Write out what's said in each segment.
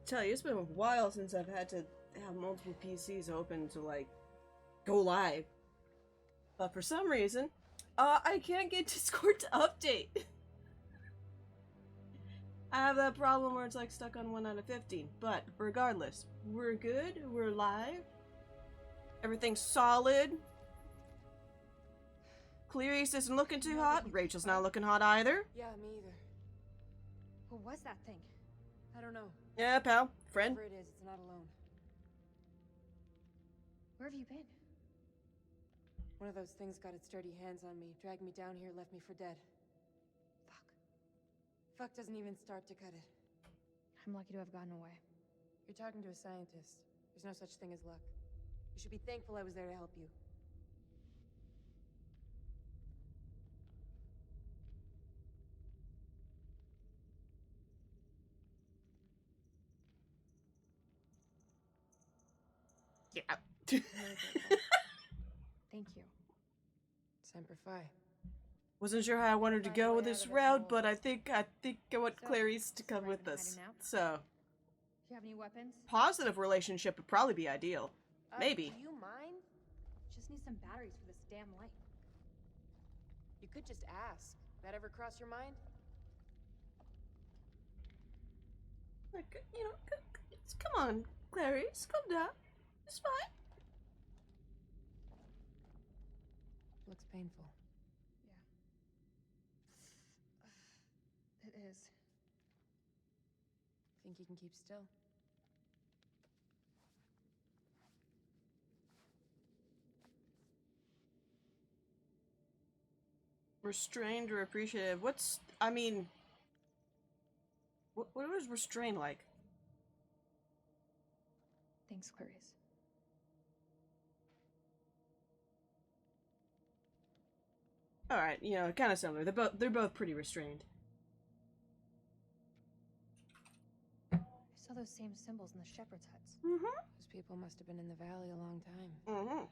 tell you, it's been a while since I've had to have multiple PCs open to, like, go live. But for some reason, I can't get Discord to update. I have that problem where it's like stuck on 1 out of 15. But regardless, we're good, we're live. Everything's solid. Clarice isn't looking too hot. Rachel's not looking hot either. Yeah, me either. What was that thing? I don't know. Yeah, pal. Friend. Whatever it is, it's not alone. Where have you been? One of those things got its dirty hands on me, dragged me down here, left me for dead. Fuck. Fuck doesn't even start to cut it. I'm lucky to have gotten away. You're talking to a scientist. There's no such thing as luck. You should be thankful I was there to help you. Yeah. I'm really grateful. Thank you. Semper Fi. Wasn't sure how I wanted to Find a go way with out this of this route, hole. but I think I want So, Clarice to this is come where with you've been us. hiding out? So, Do you have any weapons? positive relationship would probably be ideal. Maybe. Do you mind? Just need some batteries for this damn light. You could just ask. That ever cross your mind? Like, you know, come on, Clarice, calm down. It's fine. Looks painful. Yeah. It is. Think you can keep still? Restrained or appreciative? What's, I mean, what is restrained like? Thanks, Clarice. All right, you know, kind of similar. They're both pretty restrained. I saw those same symbols in the shepherd's huts. Mm-hmm. Those people must have been in the valley a long time. Mm-hmm.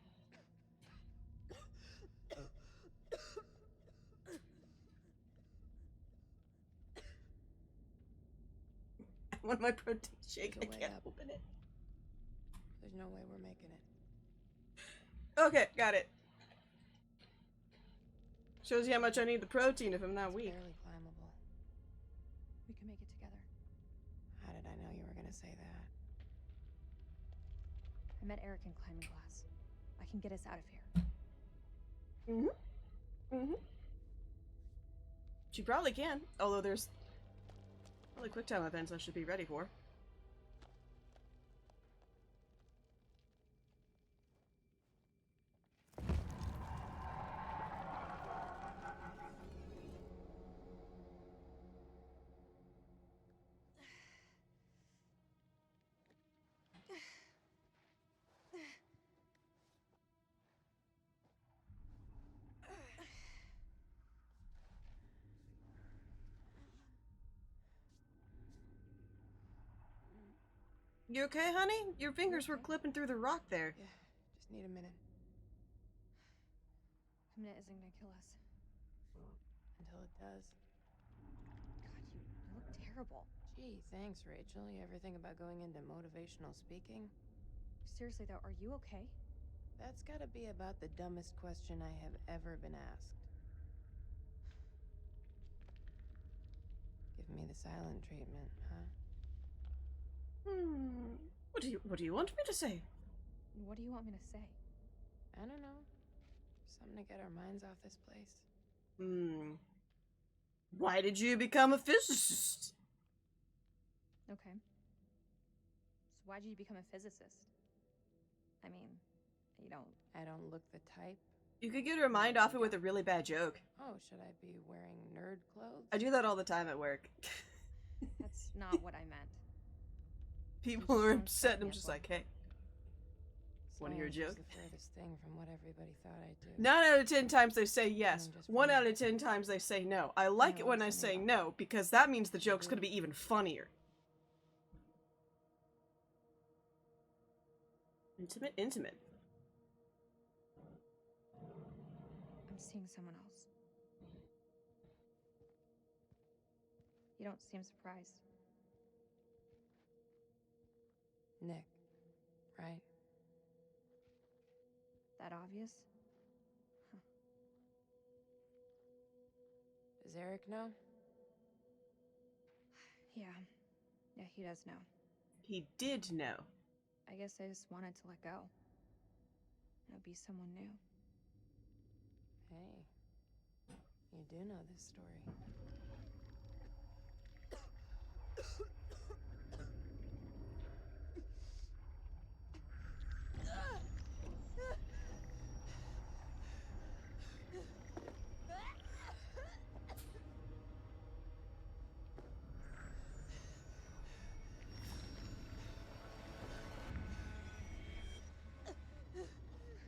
I want my protein shake. I There's a way can't up. open it. There's no way we're making it. Okay, got it. Shows you how much I need the protein if I'm not It's weak. barely climbable. We can make it together. How did I know you were gonna say that? I met Eric in climbing class. I can get us out of here. Mm-hmm. Mm-hmm. She probably can, although there's probably quick time events I should be ready for. You okay, honey? Your fingers were clipping through the rock there. Yeah, just need a minute. A minute isn't gonna kill us. Until it does. God, you look terrible. Gee, thanks, Rachel. You ever think about going into motivational speaking? Seriously though, are you okay? That's gotta be about the dumbest question I have ever been asked. Give me the silent treatment, huh? What do you want me to say? What do you want me to say? I don't know. Something to get our minds off this place. Why did you become a physicist? Okay. So why did you become a physicist? I mean, you don't... I don't look the type. You could get her mind off it with a really bad joke. Oh, should I be wearing nerd clothes? I do that all the time at work. That's not what I meant. People are upset and I'm just like, hey, wanna hear a Science is joke? the furthest thing from what everybody thought I'd do. 9 out of 10 times they say yes. Just 1 funny. out of 10 times they say no. I like it when I say no, because that means the joke's gonna be even funnier. Intimate, intimate. I'm seeing someone else. You don't seem surprised. Nick, right? That obvious? Does Eric know? Yeah. Yeah, he does know. He did know. I guess I just wanted to let go. Be someone new. Hey, you do know this story.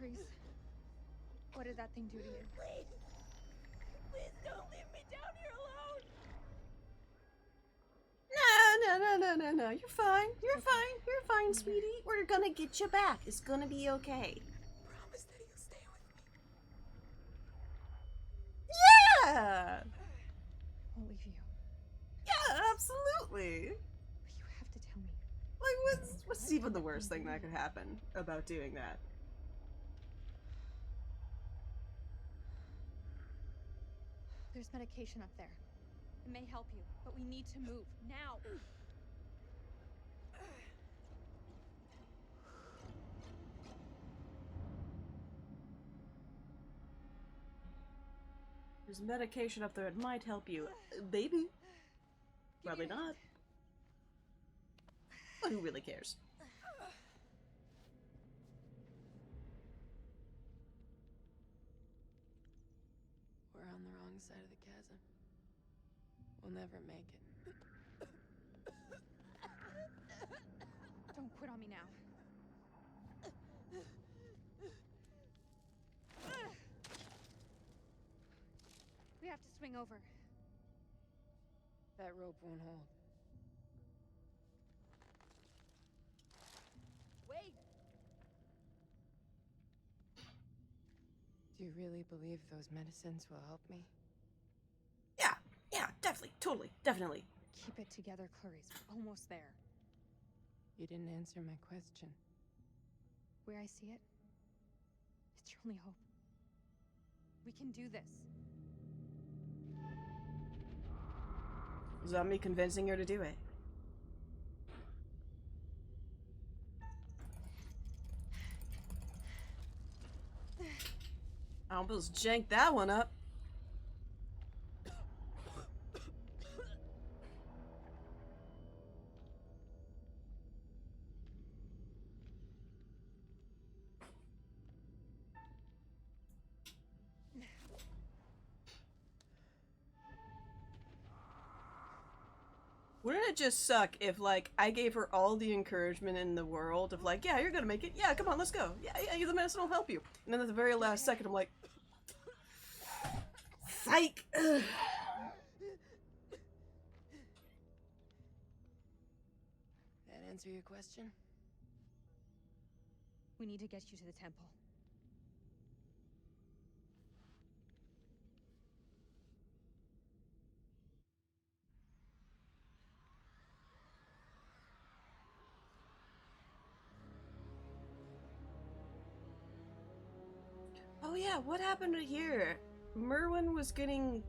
Reese, what did that thing do to you? Please! Please don't leave me down here alone! No. You're fine. You're fine. You're fine, sweetie. We're gonna get you back. It's gonna be okay. Promise that you'll stay with me. Yeah! I won't leave you. Yeah, absolutely. But you have to tell me. Like, what's even the worst thing that could happen about doing that? There's medication up there. It may help you, but we need to move. Now! There's medication up there. It might help you. Maybe. Probably not. But who really cares? We're on the wrong side of the chasm. We'll never make it. Don't quit on me now. We have to swing over. That rope won't hold. Wait! Do you really believe those medicines will help me? Yeah, definitely, totally, definitely. Keep it together, Clarice. We're almost there. You didn't answer my question. Where I see it, it's your only hope. We can do this. Is that me convincing her to do it? I almost janked that one up. Wouldn't it just suck if, like, I gave her all the encouragement in the world of, like, yeah, you're gonna make it. Yeah, come on, let's go. Yeah, the medicine will help you. And then at the very last second, I'm like, psych! Ugh. That answer your question? We need to get you to the temple. Oh yeah, what happened here? Merwin was getting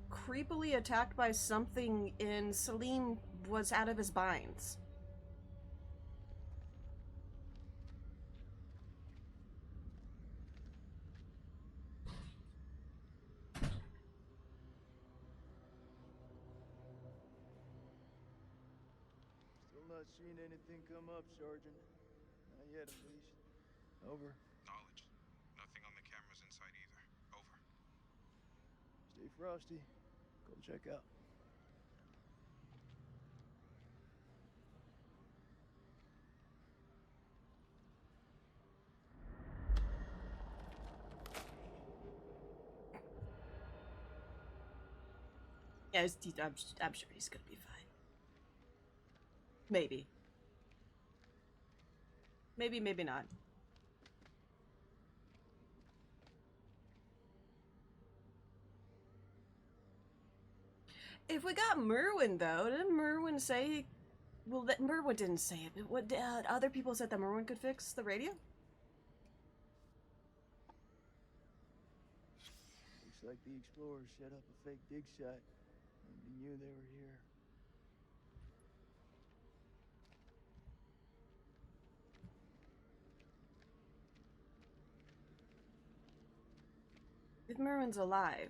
creepily attacked by something and Salim was out of his binds. Still not seeing anything come up, Sergeant. Not yet, at least. Over. Knowledge. Nothing on the cameras inside either. Over. Stay frosty. Go check out. Yeah, I'm sure he's gonna be fine. Maybe. Maybe not. If we got Merwin, though, didn't Merwin say Well, that Merwin didn't say it, but what other people said that Merwin could fix the radio? Looks like the explorers set up a fake dig site. Nobody knew they were here. If Merwin's alive.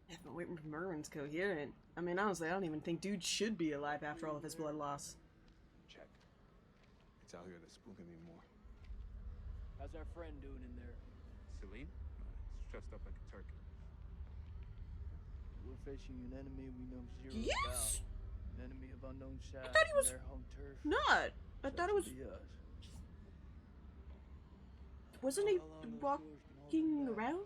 Yeah, but wait, Merwin's coherent. I mean, honestly, I don't even think dude should be alive after all of his blood loss. Check. It's out here that's spooking me more. How's our friend doing in there? Celine? It's dressed up like a turkey. We're facing an enemy we know zero Yes! about. An enemy of unknown size. thought he was their home turf. Not. I thought it was. Such to be us. Wasn't he How long those doors can hold walking them back? around?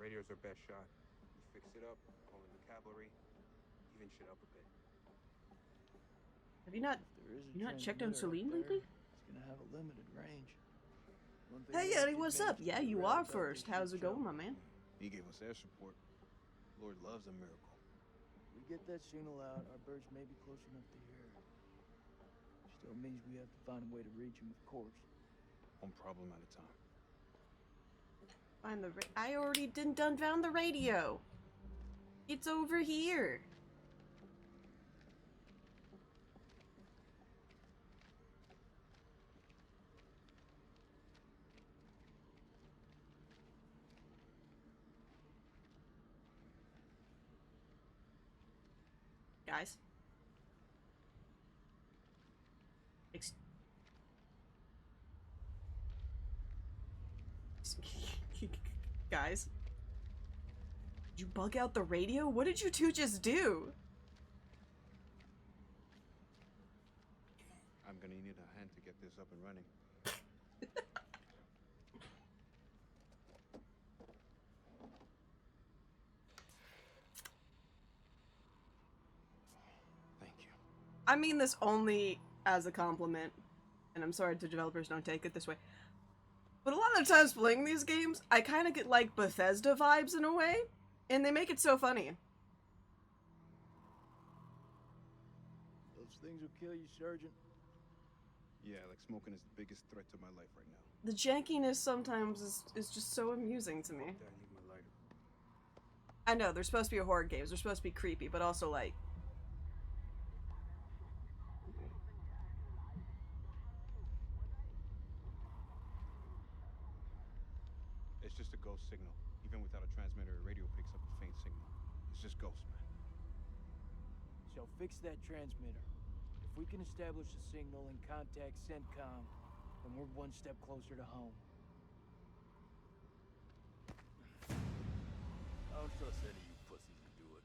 Radio's our best shot. We fix it up, call in the cavalry, even shit up a bit. Have you not? If there is a You not checked on transmitter up Celine there, lately? It's gonna have a limited range. One thing Hey, we Eddie, did what's manage up? to Yeah, figure you out are about first. this How's it show. going, my man? He gave us air support. Lord loves a miracle. We get that signal out, our birds may be close enough to hear it. Still means we have to find a way to reach him, of course. One problem at a time. Find the. I already done found the radio. It's over here. Guys. Guys. Did you bug out the radio? What did you two just do? I'm gonna need a hand to get this up and running. Thank you. I mean this only as a compliment, and I'm sorry to developers, don't take it this way. But a lot of the times playing these games, I kind of get like Bethesda vibes in a way, and they make it so funny. Those things will kill you, Sergeant. Yeah, like smoking is the biggest threat to my life right now. The jankiness sometimes is just so amusing to me. Dad, I need my lighter. I know, they're supposed to be horror games, they're supposed to be creepy, but also like... It's just a ghost signal. Even without a transmitter, a radio picks up a faint signal. It's just ghosts, man. So fix that transmitter. If we can establish a signal and contact CENTCOM, then we're one step closer to home. I don't trust any of you pussies to do it.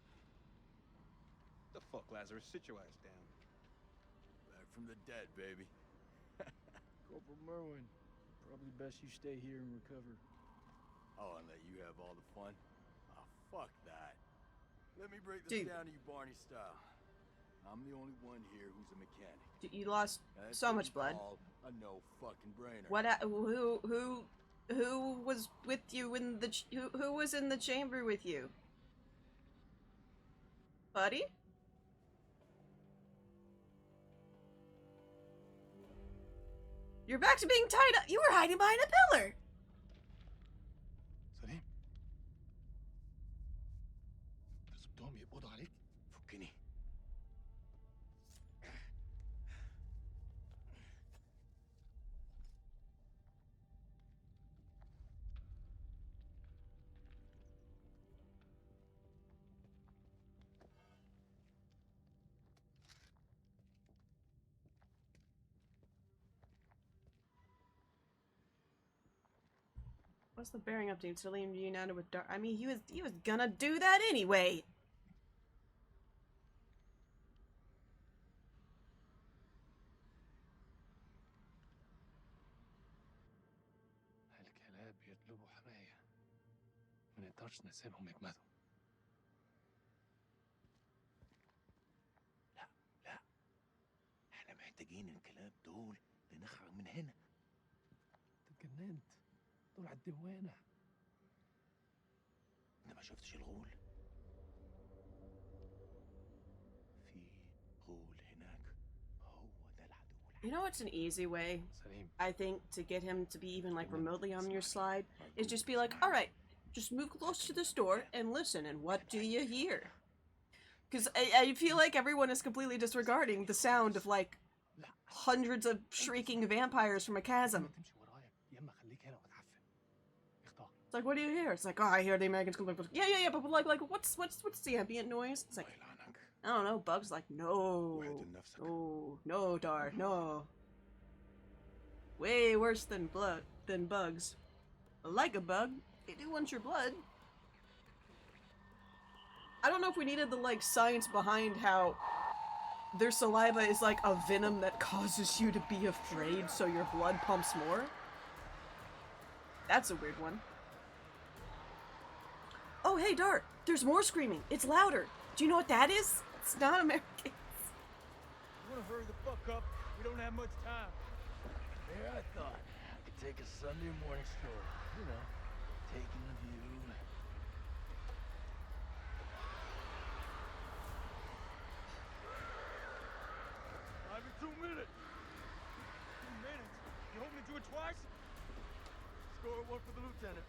The fuck, Lazarus? Sit your ass down. Back from the dead, baby. Corporal Merwin, probably best you stay here and recover. Oh, and let you have all the fun? Oh, fuck that. Let me break this Dude. down to you Barney style. I'm the only one here who's a mechanic. You lost That's so what much we blood. call a no fucking brainer. What? Who was with you in the? Who was in the chamber with you? Buddy? You're back to being tied up. You were hiding behind a pillar. سليم سبتهم يقبضوا عليك فكني What's the bearing update? Salim reunited with Dark. I mean, he was gonna do that anyway. الكلاب يطلبوا حماية ما نقدرش نسيبهم يجمدوا لا لا احنا محتاجين الكلاب دول لنخرج من هنا. انت اتجننت دول على الدوانة انت ما شفتش الغول؟ You know what's an easy way, Salim. I think, to get him to be even like remotely on your side, is just be like, alright, just move close to this door and listen, and what do you hear? Because I feel like everyone is completely disregarding the sound of like hundreds of shrieking vampires from a chasm. It's like, what do you hear? It's like, oh, I hear the Americans come like, yeah, but like, what's the ambient noise? It's like, I don't know. Bugs like, no, Dar, no. Way worse than bugs. Like a bug, they do want your blood. I don't know if we needed the like science behind how their saliva is like a venom that causes you to be afraid, so your blood pumps more. That's a weird one. Oh, hey, Dart! There's more screaming. It's louder. Do you know what that is? It's not American. You wanna hurry the fuck up? We don't have much time. Yeah, I thought I could take a Sunday morning stroll. You know, taking the view. 2 minutes. 2 minutes? You hope me to do it twice? Score one for the lieutenant.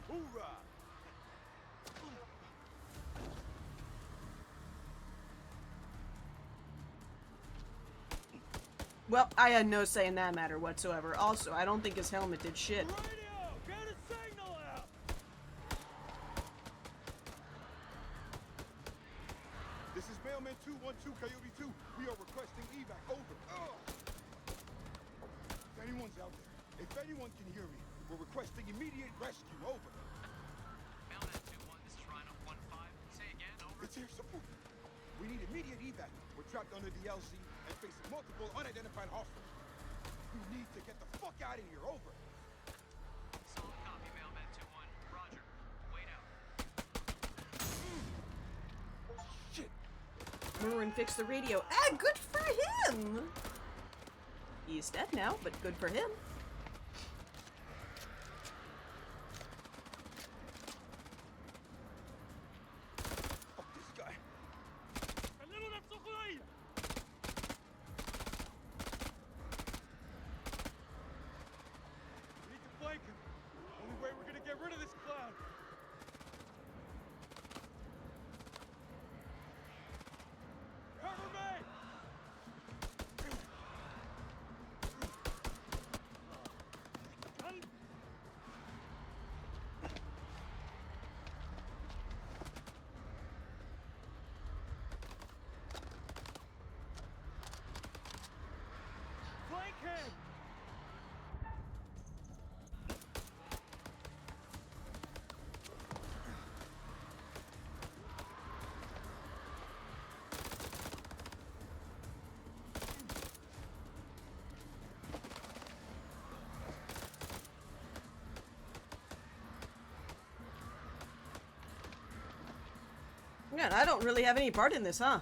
Hoorah! Well, I had no say in that matter whatsoever. Also, I don't think his helmet did shit. Radio! Get a signal out! This is Mailman 212, Coyote 2. We are requesting evac. Over. If anyone's out there, if anyone can hear me, we're requesting immediate rescue. Over. Mailman 2-1, this is Rhino 1-5. Say again, over. It's air support. We need immediate evac. We're trapped under the LZ and facing multiple unidentified hostiles. We need to get the fuck out of here. Over. Solid copy, Mailman 2-1. Roger. Wait out. Shit. Merwin fixed the radio. Ah, good for him! He's dead now, but good for him. Fuck this guy. We need to flank him. Only way we're gonna get rid of this clown. Cover me! Flank him! Yeah, I don't really have any part in this, huh?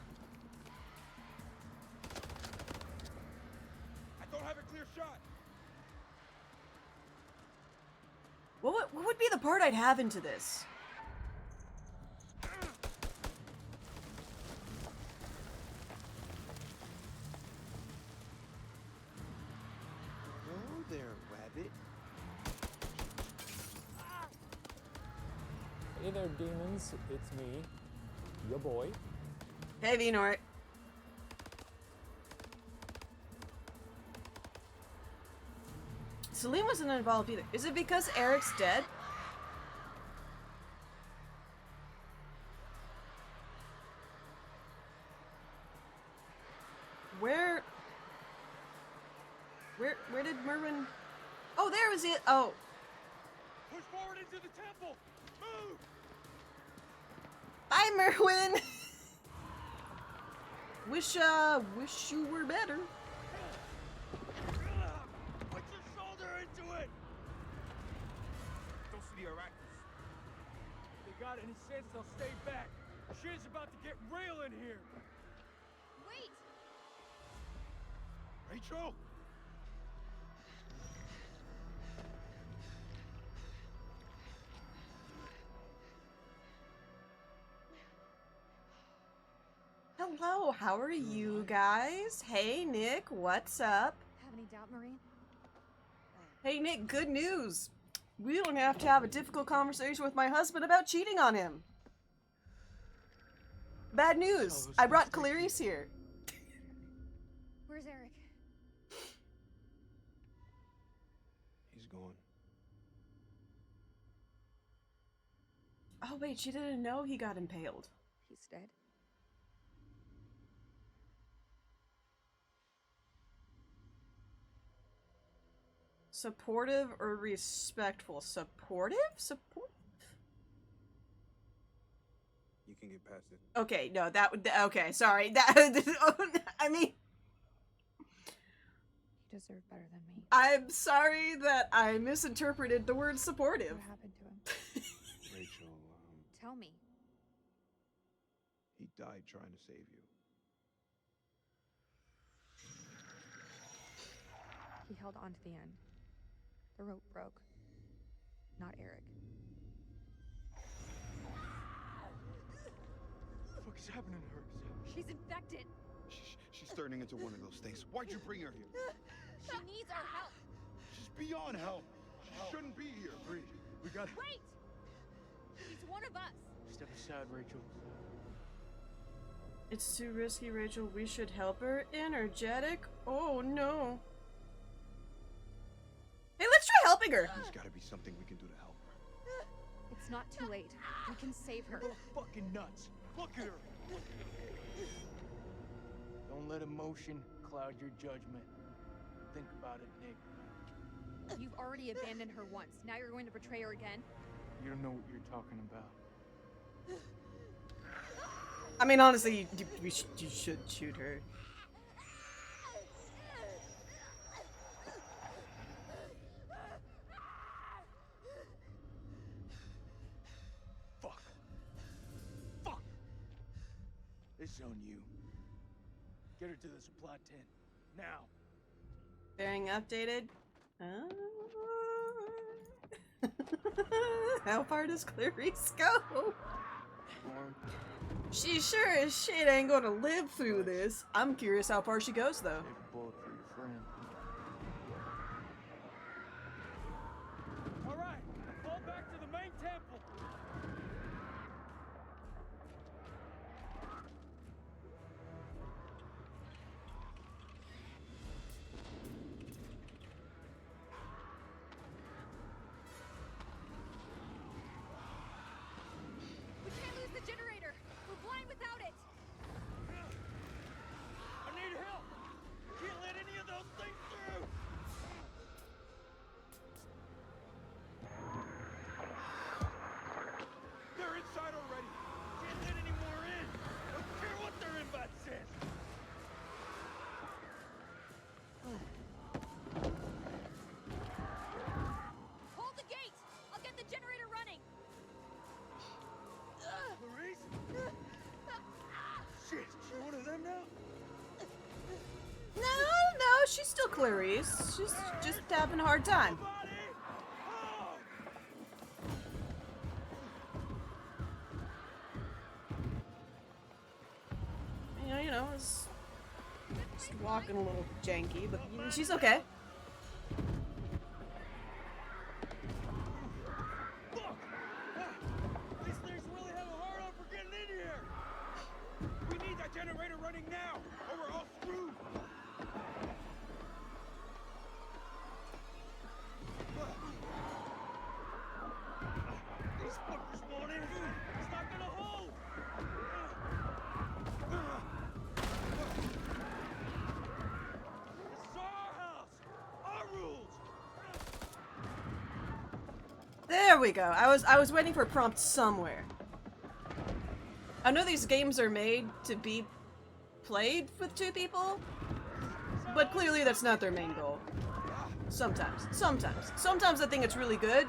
I don't have a clear shot. What would be the part I'd have into this? Hello there, rabbit. Hey there, demons. It's me, your boy. Hey, Venort. Salim wasn't involved either. Is it because Eric's dead? Where did Merwin... Oh, there was it! Oh. Push forward into the temple! Move! Bye, Merwin! Wish you were better. Put your shoulder into it! Don't see the arachnids. If they got any sense, they'll stay back. Shit's about to get real in here. Wait! Rachel? Hello, how are you guys? Hey, Nick, what's up? Have any doubt, Marine? Hey, Nick, good news. We don't have to have a difficult conversation with my husband about cheating on him. Bad news. I brought Clarice here. Where's Eric? He's gone. Oh, wait, she didn't know he got impaled. He's dead. Supportive or respectful? Supportive? Support? You can get past it. Okay, no, that would. Okay, sorry. That. I mean, He deserved better than me. I'm sorry that I misinterpreted the word supportive. What happened to him? Rachel, Tell me. he died trying to save you. He held on to the end. The rope broke. Not Eric. What the fuck is happening to her? She's infected. She's turning into one of those things. Why'd you bring her here? She needs our help. She's beyond help. She shouldn't be here. We gotta Wait! He's one of us. step aside, Rachel. It's too risky, Rachel. We should help her. Energetic? Oh no. Hey, let's try helping her. There's gotta be something we can do to help her. It's not too late. We can save her. You're fucking nuts. Look at her. Don't let emotion cloud your judgment. Think about it, Nick. You've already abandoned her once. Now you're going to betray her again? You don't know what you're talking about. I mean, honestly, you should shoot her. Fuck. Fuck. This is on you. Get her to the supply tent. Now. Bearing updated. How far does Clarice go? Warm. She sure as shit ain't gonna live through this. I'm curious how far she goes, though. Save a bullet for your friend. All right. Fall back to the main temple. We can't lose the generator. We're blind without it. I need help. Can't let any of those things through. They're inside already. Can't let any more in. Don't care what their invite says. Hold the gate. I'll get the generator running. Clarice? Shit, she one of them now? No, she's still Clarice. She's just having a hard time. Body! Oh! You know, it's just walking a little janky, but she's okay. Fuck! These things really have a hard on for getting in here! We need that generator running now, or we're all screwed. These fuckers want in! It's not gonna hold! This is our house! Our rules! There we go. I was waiting for a prompt somewhere. I know these games are made to be played with two people, but clearly that's not their main goal. Sometimes. Sometimes I think it's really good.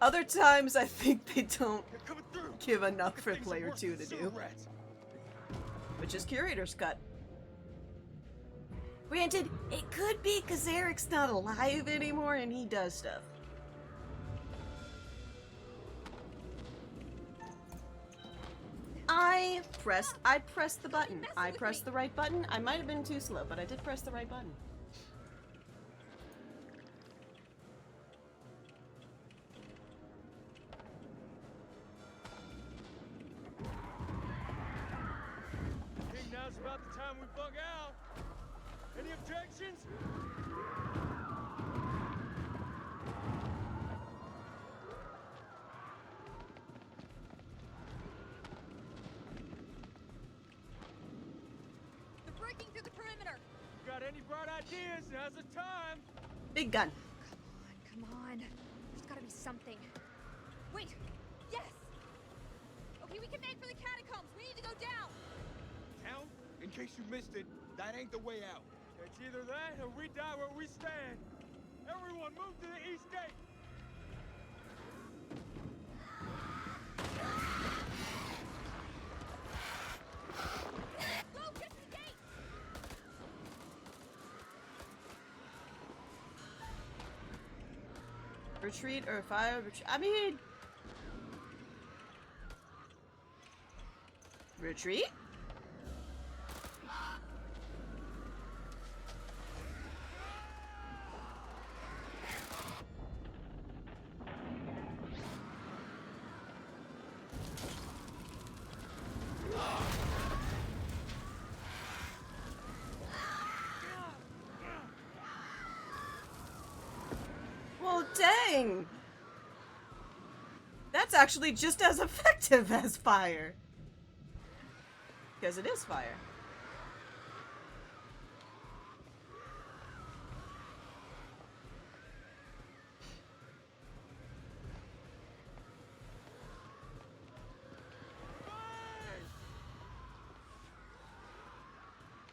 Other times I think they don't They're coming through. give enough for Things are player worse 2 than to sewer do, rats. which is Curator's Cut. Granted, it could be because Eric's not alive anymore and he does stuff. I pressed the button. I pressed the right button. I might have been too slow, but I did press the right button. King, now's about the time we bug out. Any objections? They're breaking through the perimeter. Got any bright ideas? Now's the time. Big gun. Come on. There's gotta be something. Wait! Yes! Okay, we can make for the catacombs. We need to go down. Town? In case you missed it, that ain't the way out. It's either that or we die where we stand. Everyone move to the east gate. Go, get to the gate. Retreat or fire? I mean... Retreat? Well, dang! That's actually just as effective as fire. Because it is fire.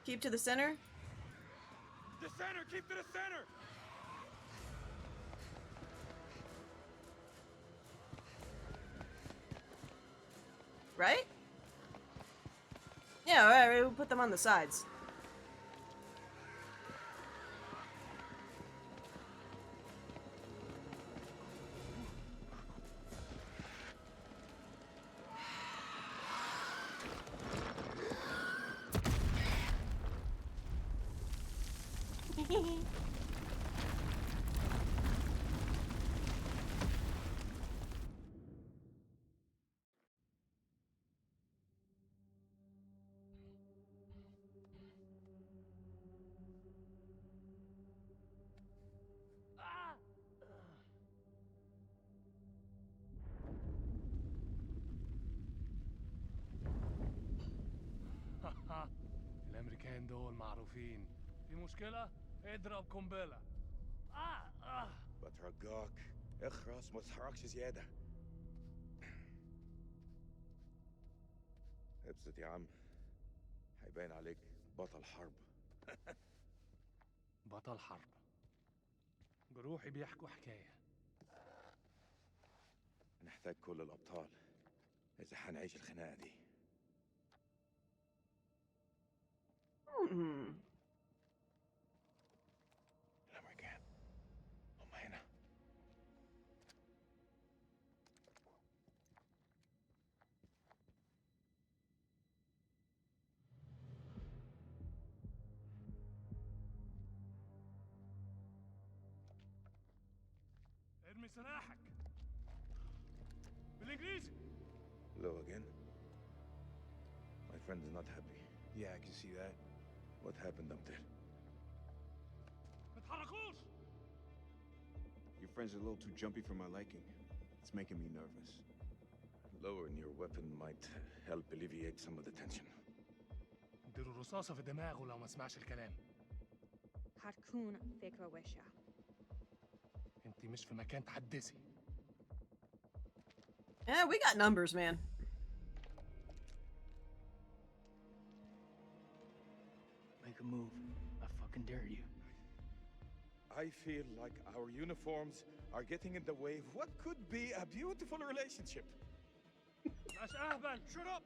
Keep to the center. The center! Keep to the center! Right? Yeah, alright, we'll put them on the sides. الامريكان دول معروفين. في مشكلة؟ اضرب قنبلة. بترجاك اخرس ما تتحركش زيادة. ابسط يا عم. هيبان عليك بطل حرب. بطل حرب. جروحي بيحكوا حكاية. نحتاج كل الأبطال إذا هنعيش الخناقة دي. الأمريكان هم هنا. ارمي سلاحك. بالإنجليزي. Hello again. My friend is not happy. Yeah, I can see that. What happened up there? ما تحركوش. Your friend's a little too jumpy for my liking. It's making me nervous. Lowering your weapon might help alleviate some of the tension. اديله رصاصة في دماغه لو ما سمعش الكلام. هتكون فكرة وحشة. انت مش في مكان تحدثي. Yeah, we got numbers, man. Make a move. I fucking dare you. I feel like our uniforms are getting in the way of what could be a beautiful relationship. That's أهبل. Shut up.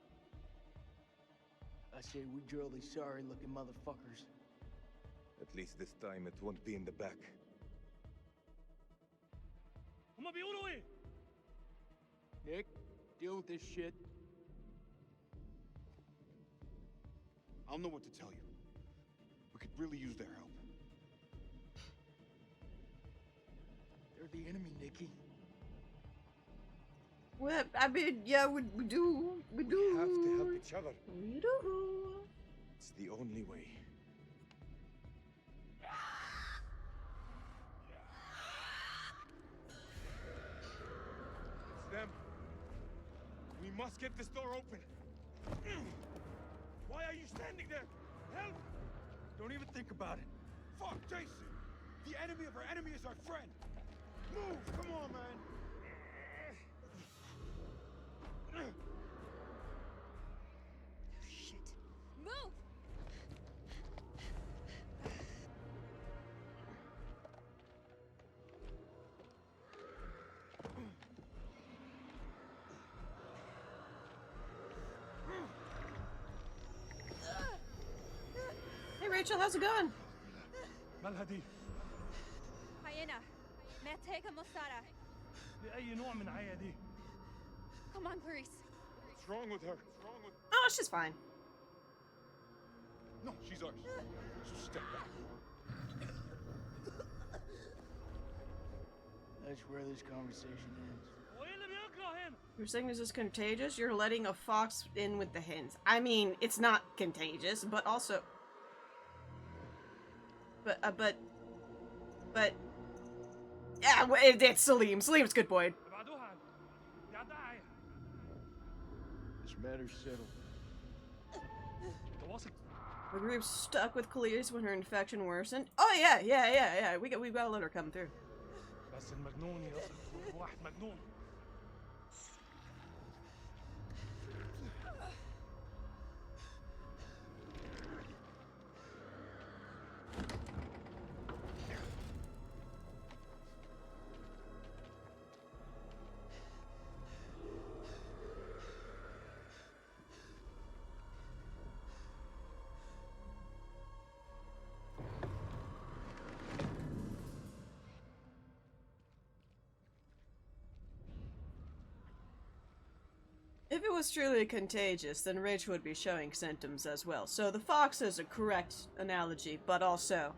I say we drill these sorry-looking motherfuckers. At least this time it won't be in the back. هما بيقولوا ايه؟ Nick, deal with this shit. I don't know what to tell you. We could really use their help. They're the enemy, Nicky. Well, I mean, yeah, we do. We do. We have to help each other. We do. It's the only way. It's them. We must get this door open. Why are you standing there? Help! Don't even think about it. Fuck, Jason! The enemy of our enemy is our friend! Move! Come on, man! Shit. Move! Hey, Rachel, how's it going? مالها دي؟ Hyena. Matega Mosara. لأي نوع من عيا دي؟ Come on, Clarice. What's wrong with her? What's wrong with... Oh, she's fine. No, she's ours. So step back. That's where this conversation ends. وايه اللي بيجرى هنا؟ You're saying this is contagious? You're letting a fox in with the hens. I mean, it's not contagious, but also... But... Yeah, it's Salim. Salim's good boy. ابعدوها عني. يعدها عيا. This matter's settled. انت واثق؟ The group's stuck with Khalees when her infection worsened. Oh yeah. We got to let her come through. بس المجنون يصل واحد مجنون. If it was truly contagious, then Rach would be showing symptoms as well. So the fox is a correct analogy, but also...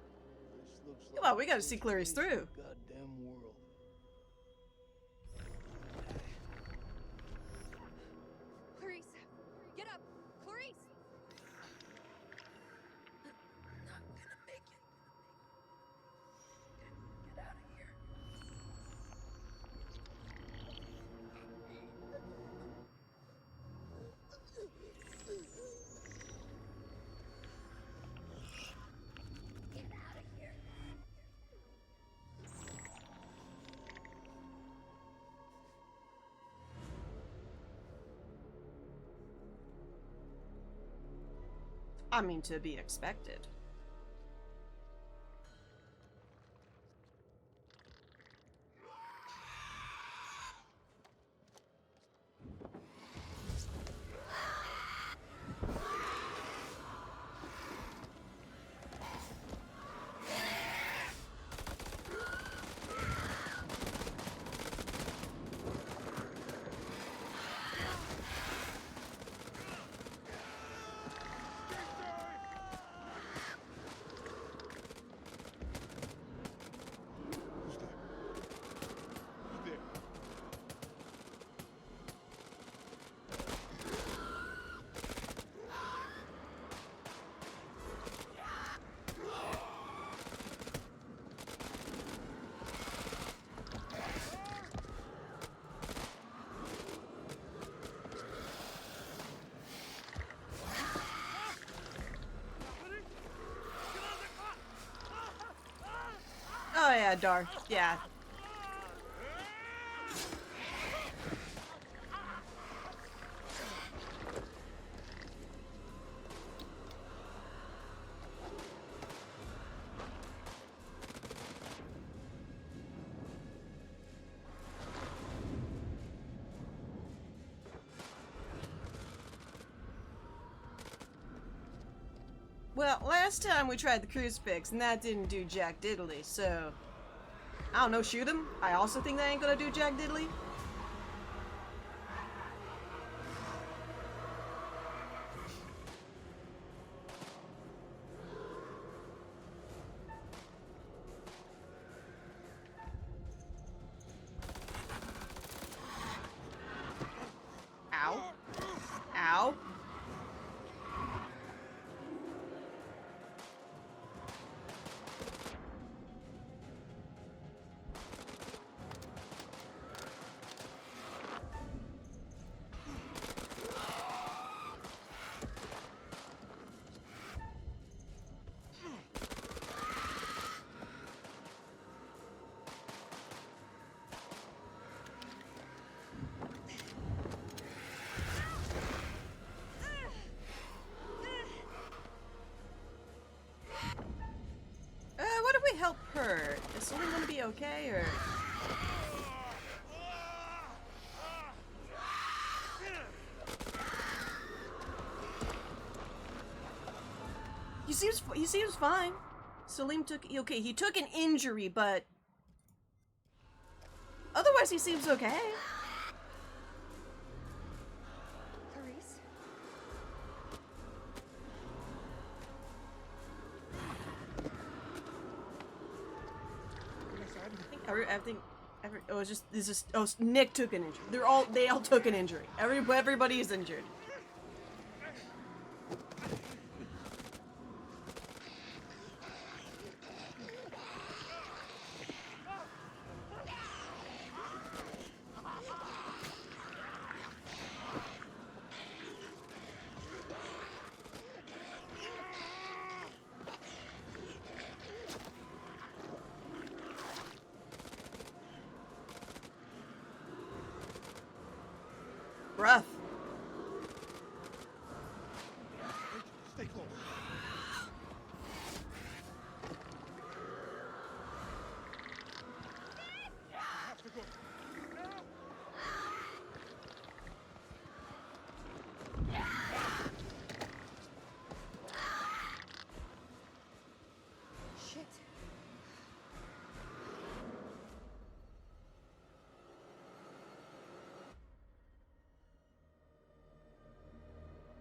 This looks Come like on, we gotta see Clarice through. goddamn world. Clarice, get up. Clarice. Not gonna make it. Get out of here. Get out of here. I mean, to be expected. Who's there? Who's there? Oh yeah, Darth. Yeah. Well, last time we tried the crucifix, and that didn't do jack diddly, so... I don't know, shoot him? I also think that ain't gonna do jack diddly. Ow. Ow. What if we help her? Is Celine gonna be okay, or...? He seems fine. Salim took... Okay, he took an injury, but... Otherwise, he seems okay. Clarice? I think oh, it's just this is oh, Nick took an injury. They all took an injury. Everybody is injured. Rough. Stay close. I have to go. Shit.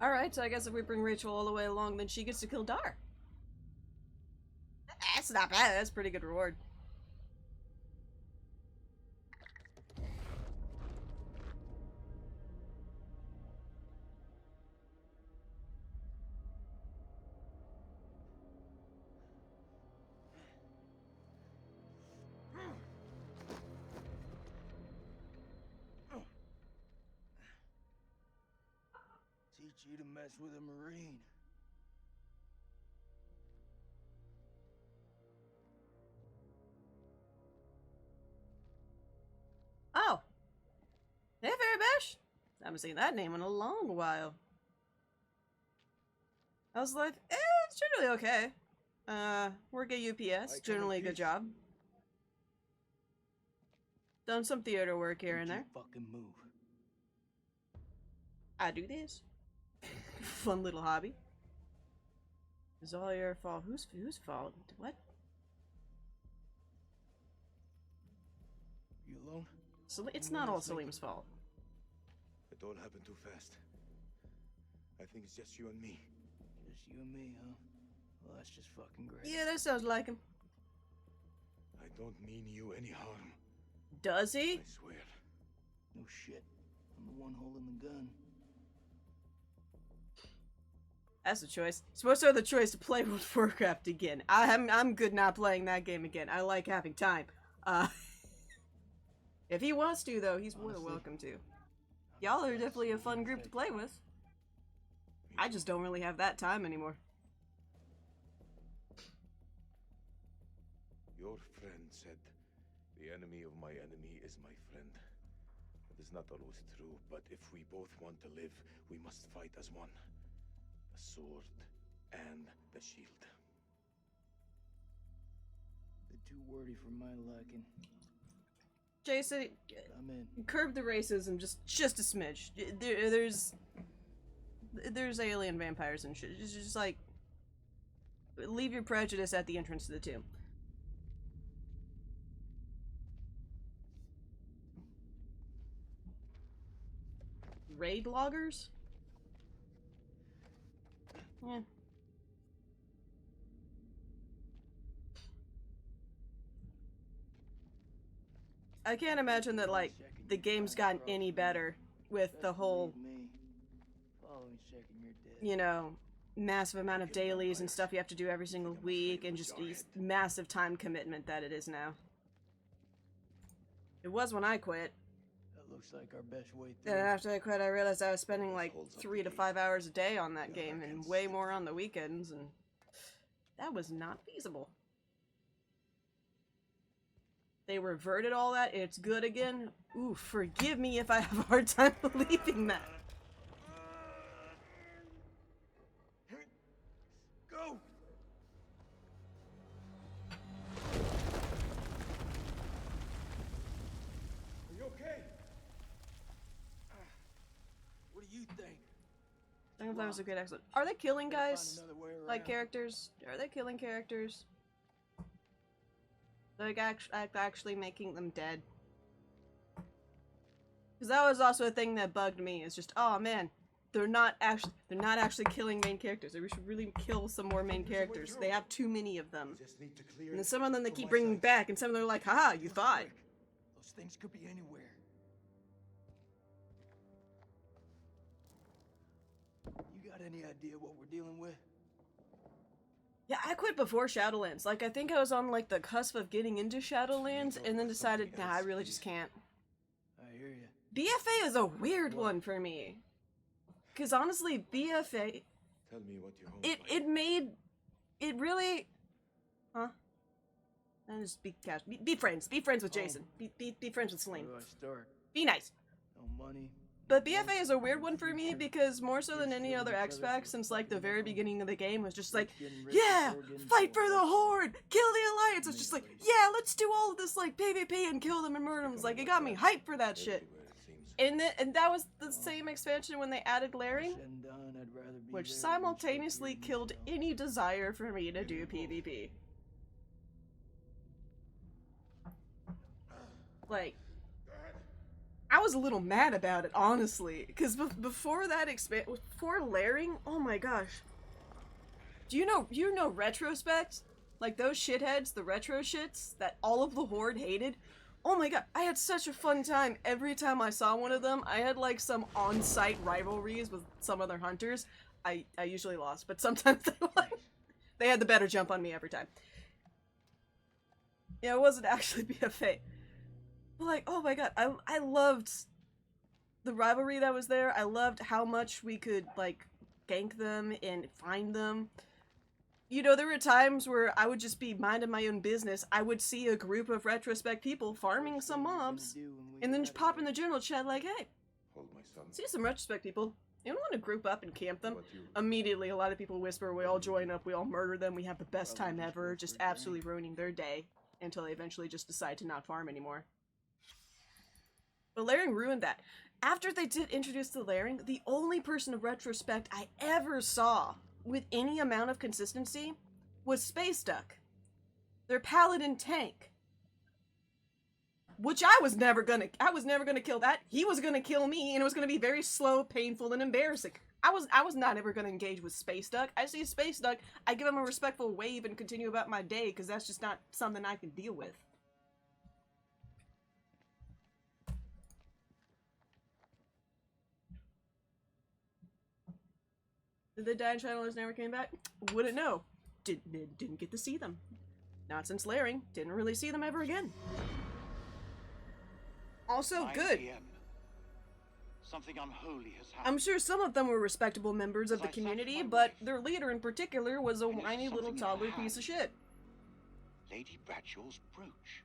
Alright, so I guess if we bring Rachel all the way along, then she gets to kill Dar. That's not bad. That's a pretty good reward. Teach you to mess with a Marine. Oh. Hey, Fairybash. Haven't seen that name in a long while. How's life? It's generally okay. Work at UPS. Generally a good job. Done some theater work here and there. Fucking move. I do this. Fun little hobby. It's all your fault. Whose fault? What? You alone? It's not all Salim's fault. It all happened too fast. I think it's just you and me. Just you and me, huh? Well, that's just fucking great. Yeah, that sounds like him. I don't mean you any harm. Does he? I swear. No shit. I'm the one holding the gun. That's the choice. Supposed to have the choice to play World of Warcraft again. I'm good not playing that game again. I like having time. If he wants to, though, he's more than welcome to. Y'all are definitely a fun group to play with. I just don't really have that time anymore. Your friend said, the enemy of my enemy is my friend. It is not always true, but if we both want to live, we must fight as one. The sword and the shield. They're too wordy for my liking. Jason, I'm in. curb the racism just a smidge. There's alien vampires and shit. It's just like, Leave your prejudice at the entrance to the tomb. Raid loggers? Yeah. I can't imagine that, like, the game's gotten any better with the whole, you know, massive amount of dailies and stuff you have to do every single week, and just these massive time commitment that it is now. It was when I quit. That looks like our best way through. And after I quit, I realized I was spending like 3 to 5 hours a day on that game, and way more on the weekends, and that was not feasible. They reverted all that, it's good again. Ooh, forgive me if I have a hard time believing that. Go! Are you okay? What do you think? I think that was a good excellent. Are they killing Gotta find guys? another way Like around. characters? Are they killing characters? Like actually making them dead? Because that was also a thing that bugged me. Is just, oh man, they're not actually killing main characters. We should really kill some more main characters. They have too many of them. And then some of them they keep bringing back, and some of them are like, haha, you thought. Those things could be anywhere. You got any idea what we're dealing with? Yeah, I quit before Shadowlands. Like, I think I was on, like, the cusp of getting into Shadowlands, and then decided, nah, I really just can't. I hear you. BFA is a weird one for me. Because honestly, BFA... Tell me what you It made... It really... Huh? And just be cash. Be friends. Be friends with Jason. Be friends with Celine. Where do I start? Be nice. No money. But BFA is a weird one for me because more so than any other X-Pac since like the very beginning of the game was just like, yeah, fight for the Horde, kill the Alliance. It's just like, yeah, let's do all of this like PvP and kill them and murder them. It's like, it got me hyped for that shit. And that was the same expansion when they added Laring, which simultaneously killed any desire for me to do PvP. Like, I was a little mad about it, honestly, because before that before Laring, oh my gosh. Do you know Retrospect? Like those shitheads, the retro shits that all of the Horde hated? Oh my god, I had such a fun time every time I saw one of them. I had like some on-site rivalries with some other hunters. I usually lost, but sometimes they won. They had the better jump on me every time. Yeah, it wasn't actually BFA. Like, oh my god, I loved the rivalry that was there. I loved how much we could, like, gank them and find them. You know, there were times where I would just be minding my own business. I would see a group of Retrospect people farming some mobs, and then just pop in the general chat like, hey, see some Retrospect people. You don't want to group up and camp them? Immediately, a lot of people whisper, we all join up, we all murder them, we have the best time ever, just absolutely ruining their day, until they eventually just decide to not farm anymore. But Laring ruined that. After they did introduce the Laring, the only person of Retrospect I ever saw with any amount of consistency was Space Duck. Their paladin tank. Which I was never gonna kill that. He was gonna kill me, and it was gonna be very slow, painful, and embarrassing. I was not ever gonna engage with Space Duck. I see Space Duck, I give him a respectful wave and continue about my day, because that's just not something I can deal with. Did they die in Shadowlands never came back? Wouldn't know. Didn't get to see them. Not since Laring. Didn't really see them ever again. Also, 9 good. PM. Something unholy has happened. I'm sure some of them were respectable members of the community, but their leader in particular was a whiny little toddler piece of shit. Lady Bradshaw's brooch.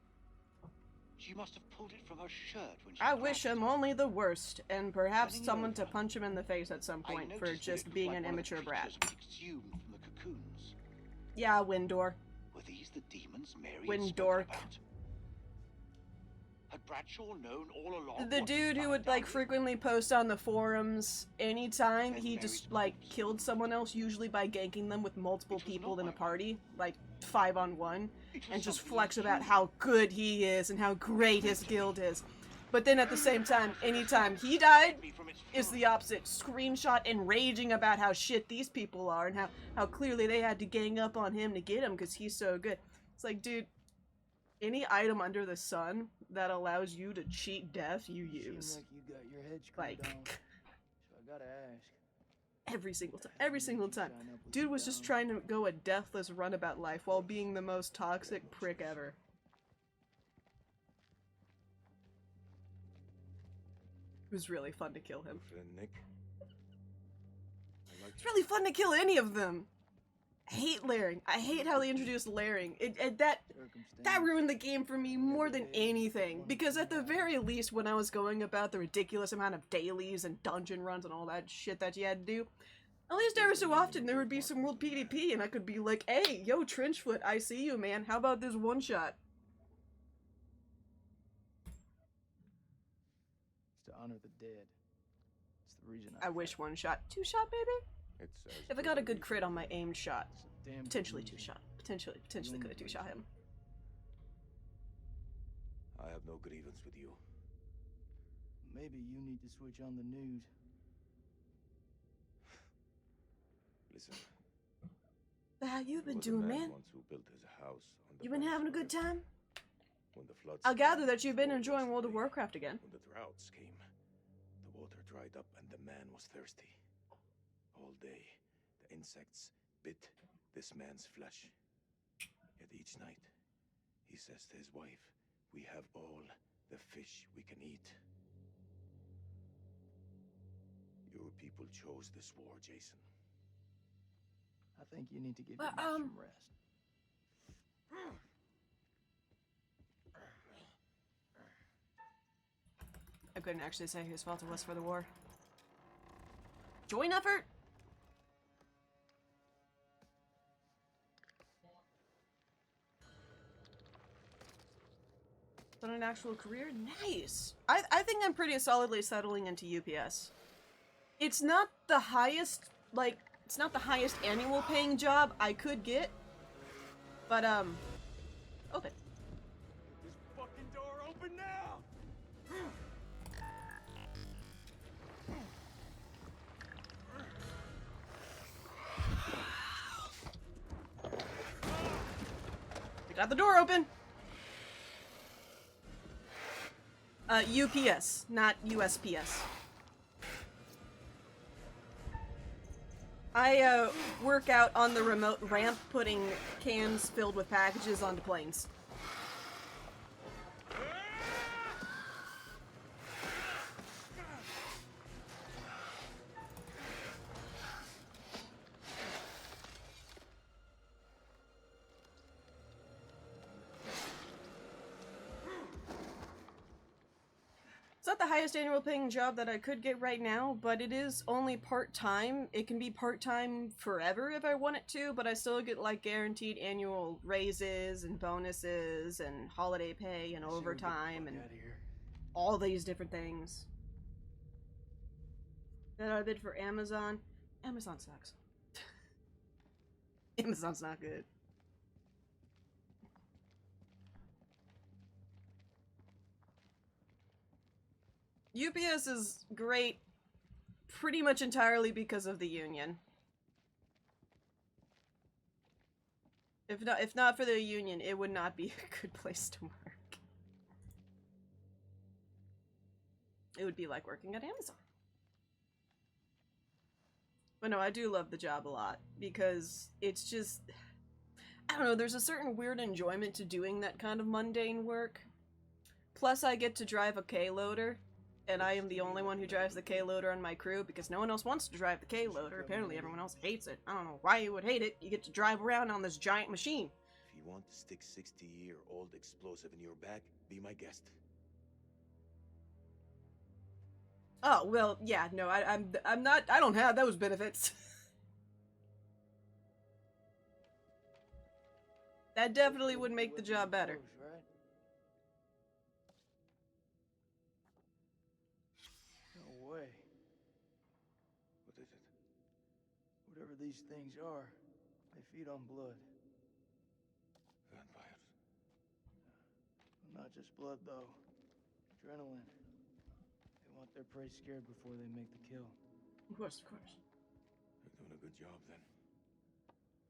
She must have pulled it from her shirt when she I wish him only the worst, and perhaps someone to punch him in the face at some point for just being an immature brat. Exhumed from the cocoons. Yeah, Windor. Were these the demons Mary had Windor. spoken about? Had Bradshaw known all along? The what dude he'd who would done like here? frequently post on the forums anytime he just like killed someone else, usually by ganking them with multiple people in a party, like 5-on-1, and just flex about how good he is and how great his guild is. But then at the same time, anytime he died, is the opposite. Screenshot and raging about how shit these people are and how clearly they had to gang up on him to get him because he's so good. It's like, dude, any item under the sun that allows you to cheat death, you use. Seem like you got your head screwed on. So I gotta ask. Every single time. Dude was just trying to go a deathless runabout life while being the most toxic prick ever. It was really fun to kill him. Friend Nick. It's really fun to kill any of them. I hate layering. I hate how they introduced layering. That ruined the game for me more than anything. Because at the very least, when I was going about the ridiculous amount of dailies and dungeon runs and all that shit that you had to do, at least every so often there would be some world PvP and I could be like, hey, yo, Trenchfoot, I see you, man. How about this one shot? It's to honor the dead. It's the reason I wish one shot. Two shot, baby? It's If I got a good crit on my aimed shot. It's a damn good Potentially reason. two shot. Potentially could have two shot him. I have no grievance with you. Maybe you need to switch on the news. Listen. How you been there was a doing, man? once who built his house on the You been banks having a of good river. time? When the floods I'll gather came, that you've been the enjoying waters World of away. Warcraft again. When the droughts came, the water dried up and the man was thirsty. All day, the insects bit this man's flesh. Yet each night, he says to his wife, "We have all the fish we can eat." Your people chose this war, Jason. I think you need to give Well, yourself some rest. I couldn't actually say whose fault it was for the war. Joint effort? On an actual career? Nice! I think I'm pretty solidly settling into UPS. It's not the highest, like, it's not the highest annual paying job I could get, but, open. This fucking door open now! Got the door open! UPS, not USPS. I, work out on the remote ramp putting cans filled with packages onto planes. It's not the highest annual paying job that I could get right now, but it is only part-time. It can be part-time forever if I want it to, but I still get like guaranteed annual raises and bonuses and holiday pay and overtime and all these different things. That I bid for Amazon. Amazon sucks. Amazon's not good. UPS is great pretty much entirely because of the union. If not for the union, it would not be a good place to work. It would be like working at Amazon. But no, I do love the job a lot because it's just, I don't know, there's a certain weird enjoyment to doing that kind of mundane work. Plus I get to drive a K-loader. And I am the only one who drives the K-loader on my crew because no one else wants to drive the K-loader. Apparently everyone else hates it. I don't know why you would hate it. You get to drive around on this giant machine. If you want to stick 60-year-old explosive in your back, be my guest. Oh, well, yeah, no, I'm not, I don't have those benefits. That definitely would make the job better. these things are, they feed on blood. Vampires. Not just blood, though. Adrenaline. They want their prey scared before they make the kill. Of course, of course. You're doing a good job then.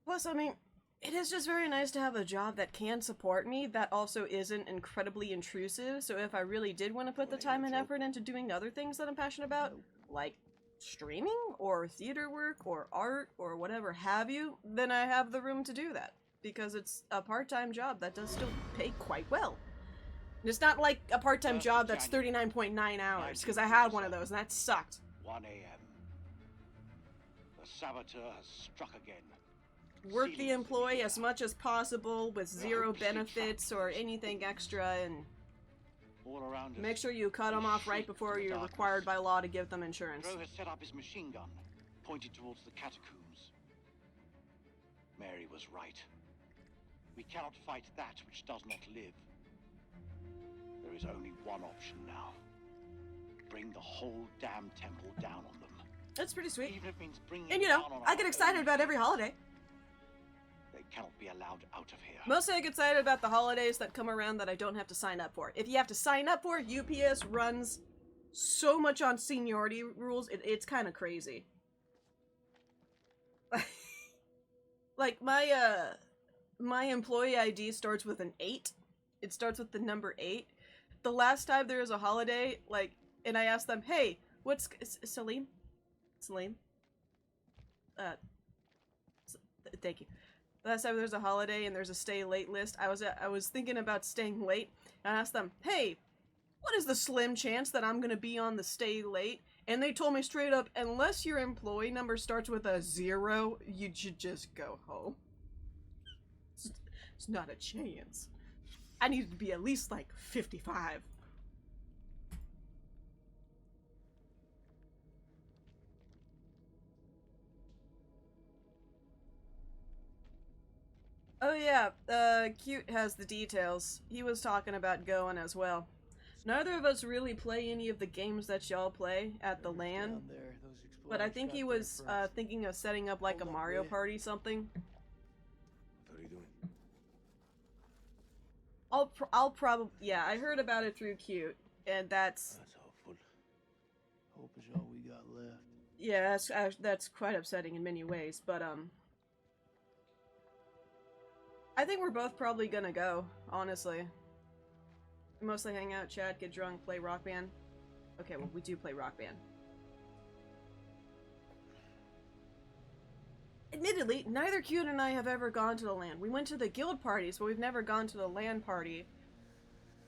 Plus, I mean, it is just very nice to have a job that can support me, that also isn't incredibly intrusive, so if I really did want to put the time and effort into doing other things that I'm passionate about, like streaming, or theater work, or art, or whatever have you, then I have the room to do that. Because it's a part-time job that does still pay quite well. It's not like a part-time job that's 39.9 hours, because I had one of those, and that sucked. 1 a.m. The saboteur has struck again. Work the employee as much as possible with zero benefits or anything extra, and all around us, make sure you cut them off right before you're required by law to give them insurance. Crow has set up his machine gun, pointed towards the catacombs. Mary was right. We cannot fight that which does not live. There is only one option now. Bring the whole damn temple down on them. That's pretty sweet. Even if it means bringing And you it know, down on I our get excited own about every holiday. They cannot be allowed out of here. Mostly I get excited about the holidays that come around that I don't have to sign up for. If you have to sign up for, UPS runs so much on seniority rules, it's kind of crazy. Like, my employee ID starts with an 8. It starts with the number 8. The last time there was a holiday, like, and I asked them, hey, what's... Salim? Salim? Thank you. Last time there's a holiday and there's a stay late list, I was thinking about staying late, and I asked them, hey, what is the slim chance that I'm gonna be on the stay late? And they told me straight up, unless your employee number starts with a 0, you should just go home. It's not a chance. I need to be at least like 55. Oh yeah, Cute has the details. He was talking about going as well. Neither of us really play any of the games that y'all play at the LAN, but I think he was thinking of setting up like a Mario Party something. What are you doing? I'll probably, yeah, I heard about it through Cute, and that's hopeful. Hope is all we got left. yeah, that's quite upsetting in many ways, but I think we're both probably gonna go, honestly. Mostly hang out, chat, get drunk, play Rock Band. Okay, well, we do play Rock Band. Admittedly, neither Cute and I have ever gone to the LAN. We went to the guild parties, but we've never gone to the LAN party.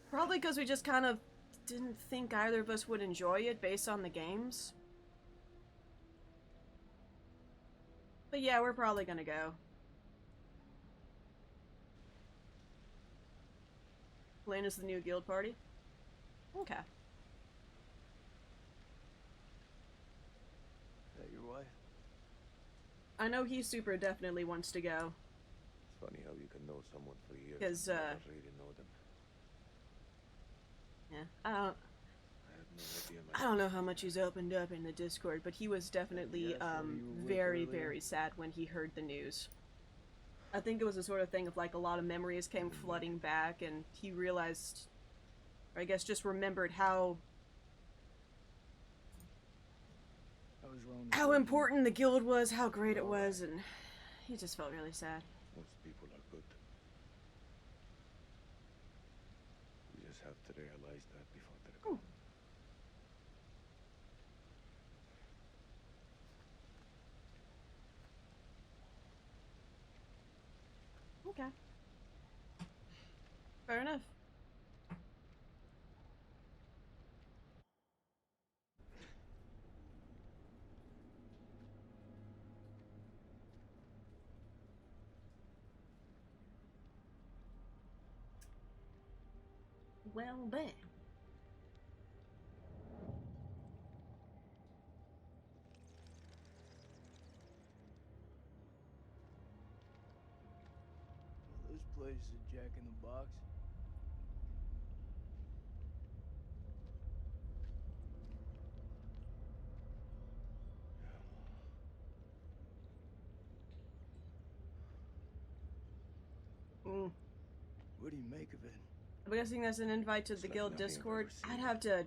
Probably because we just kind of didn't think either of us would enjoy it based on the games. But yeah, we're probably gonna go. LAN is the new guild party? Okay. Is that your wife? I know he super definitely wants to go. It's funny how you can know someone for years 'Cause, and never really know them. Yeah, I have no idea, I don't know how much he's opened up in the Discord, but he was definitely very, very sad when he heard the news. I think it was the sort of thing of like a lot of memories came flooding back, and he realized, or I guess just remembered how important the guild was, how great it was, and he just felt really sad. Most people are good. You just have to realize that before they're gone. Okay. Fair enough. Well then. This place is Jack in the Box. thick of it. I'm guessing that's an invite to It's the like guild nothing I've Discord. ever seen. I'd have to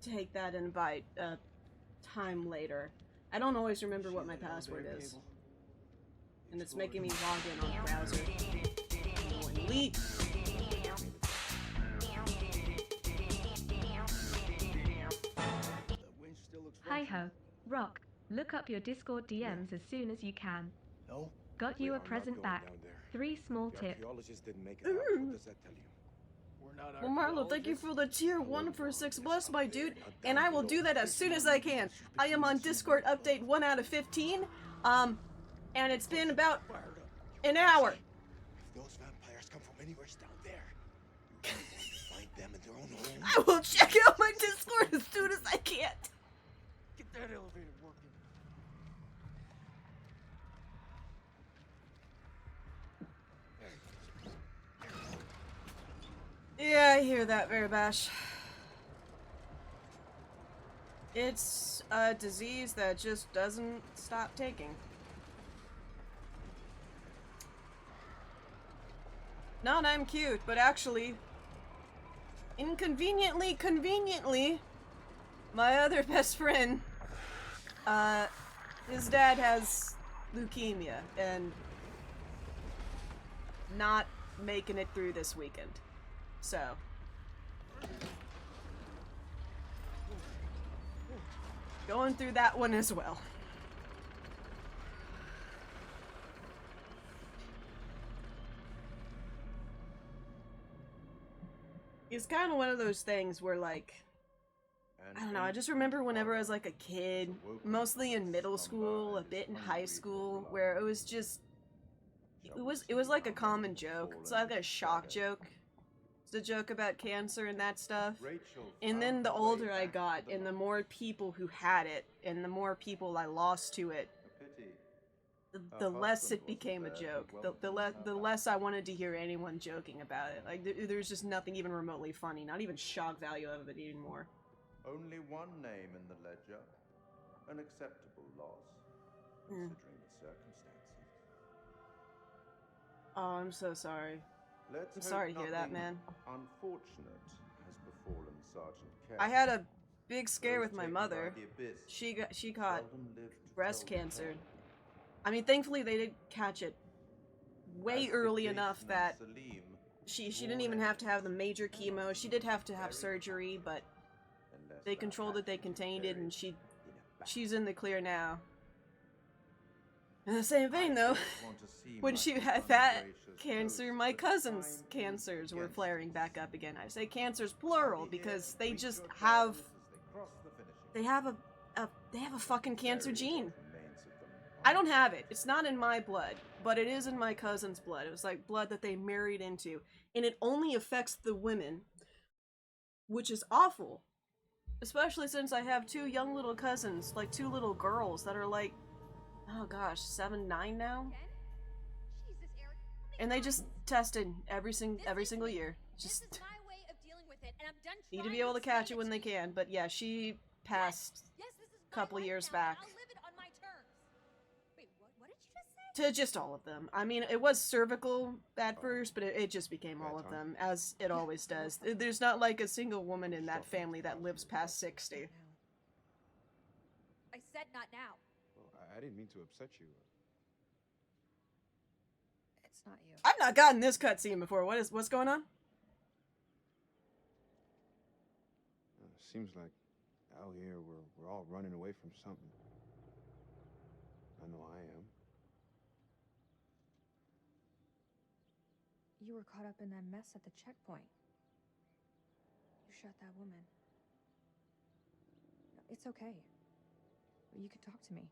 take that invite time later. I don't always remember what my password is. And it's making me log in on the browser. Delete. The winch still looks Hi functional. ho. Rock, look up your Discord DMs as soon as you can. No? Got We you are a not present going back. down there. 3 small The tips. archaeologists didn't make it out. What does that tell you? We're not Well, Marlo, thank you archaeologists. for the tier 1 for 6 bless, my dude, and down I will below. do that as soon as I can. I am on Discord update 1 out of 15, and it's been about an hour. If those vampires come from anywhere down there, you will want to find them in their own home. I will check out my Discord as soon as I can. Get that elevator working. Yeah, I hear that, Veribash. It's a disease that just doesn't stop taking. Not I'm cute, but actually, conveniently, my other best friend, his dad has leukemia and not making it through this weekend. So, going through that one as well. It's kind of one of those things where, like, I don't know, I just remember whenever I was like a kid, mostly in middle school, a bit in high school, where it was just, it was like a common joke. It's like a shock joke. It's a joke about cancer and that stuff. And then the older I got, and the more people who had it, and the more people I lost to it, the less it became a joke. The less I wanted to hear anyone joking about it. Like, there's just nothing even remotely funny, not even shock value of it anymore. Only one name in the ledger. An acceptable loss, considering the circumstances. Oh, I'm so sorry. Let's I'm hope sorry to hear that, nothing man. unfortunate has befallen Sergeant K. I had a big scare Those with my taken mother. by the abyss She caught seldom live to breast tell the cancer. tale. I mean, thankfully they did catch it way As early did enough Jason that and Salim, she born didn't even have to have the enemies, major chemo. She did have to have surgery, but unless they that controlled it, they hatchet is contained it, and buried in a she's in the clear now. In the same vein, I though, don't want to seem when like she an had that ungracious cancer, host, my but cousin's time is cancers were against flaring us. back up again. I say cancers I'll plural be here because to they greet just your have daughters as they cross the finishing they have a fucking cancer Bury gene. what remains of them I don't have it. It's not in my blood, but it is in my cousin's blood. It was like blood that they married into, and it only affects the women, which is awful. Especially since I have 2 young little cousins, like 2 little girls that are like, oh gosh, 7, 9 now, Jesus, Eric. and they just tested every single year. This Just is my way of dealing with it, and I'm done need to trying be able to explain catch it when they to you. can. But yeah, she passed Yes, this is my couple life years now, and back. I'll live it on my terms. Wait, what did you just say? To just all of them. I mean, it was cervical at first, but it just became all of them, as it always does. There's not like a single woman in that family that lives past 60. I said not now. Well, I didn't mean to upset you. It's not you. I've not gotten this cutscene before. What's going on? Seems like out here we're all running away from something. I know I am. You were caught up in that mess at the checkpoint. You shot that woman. No, it's okay. You could talk to me.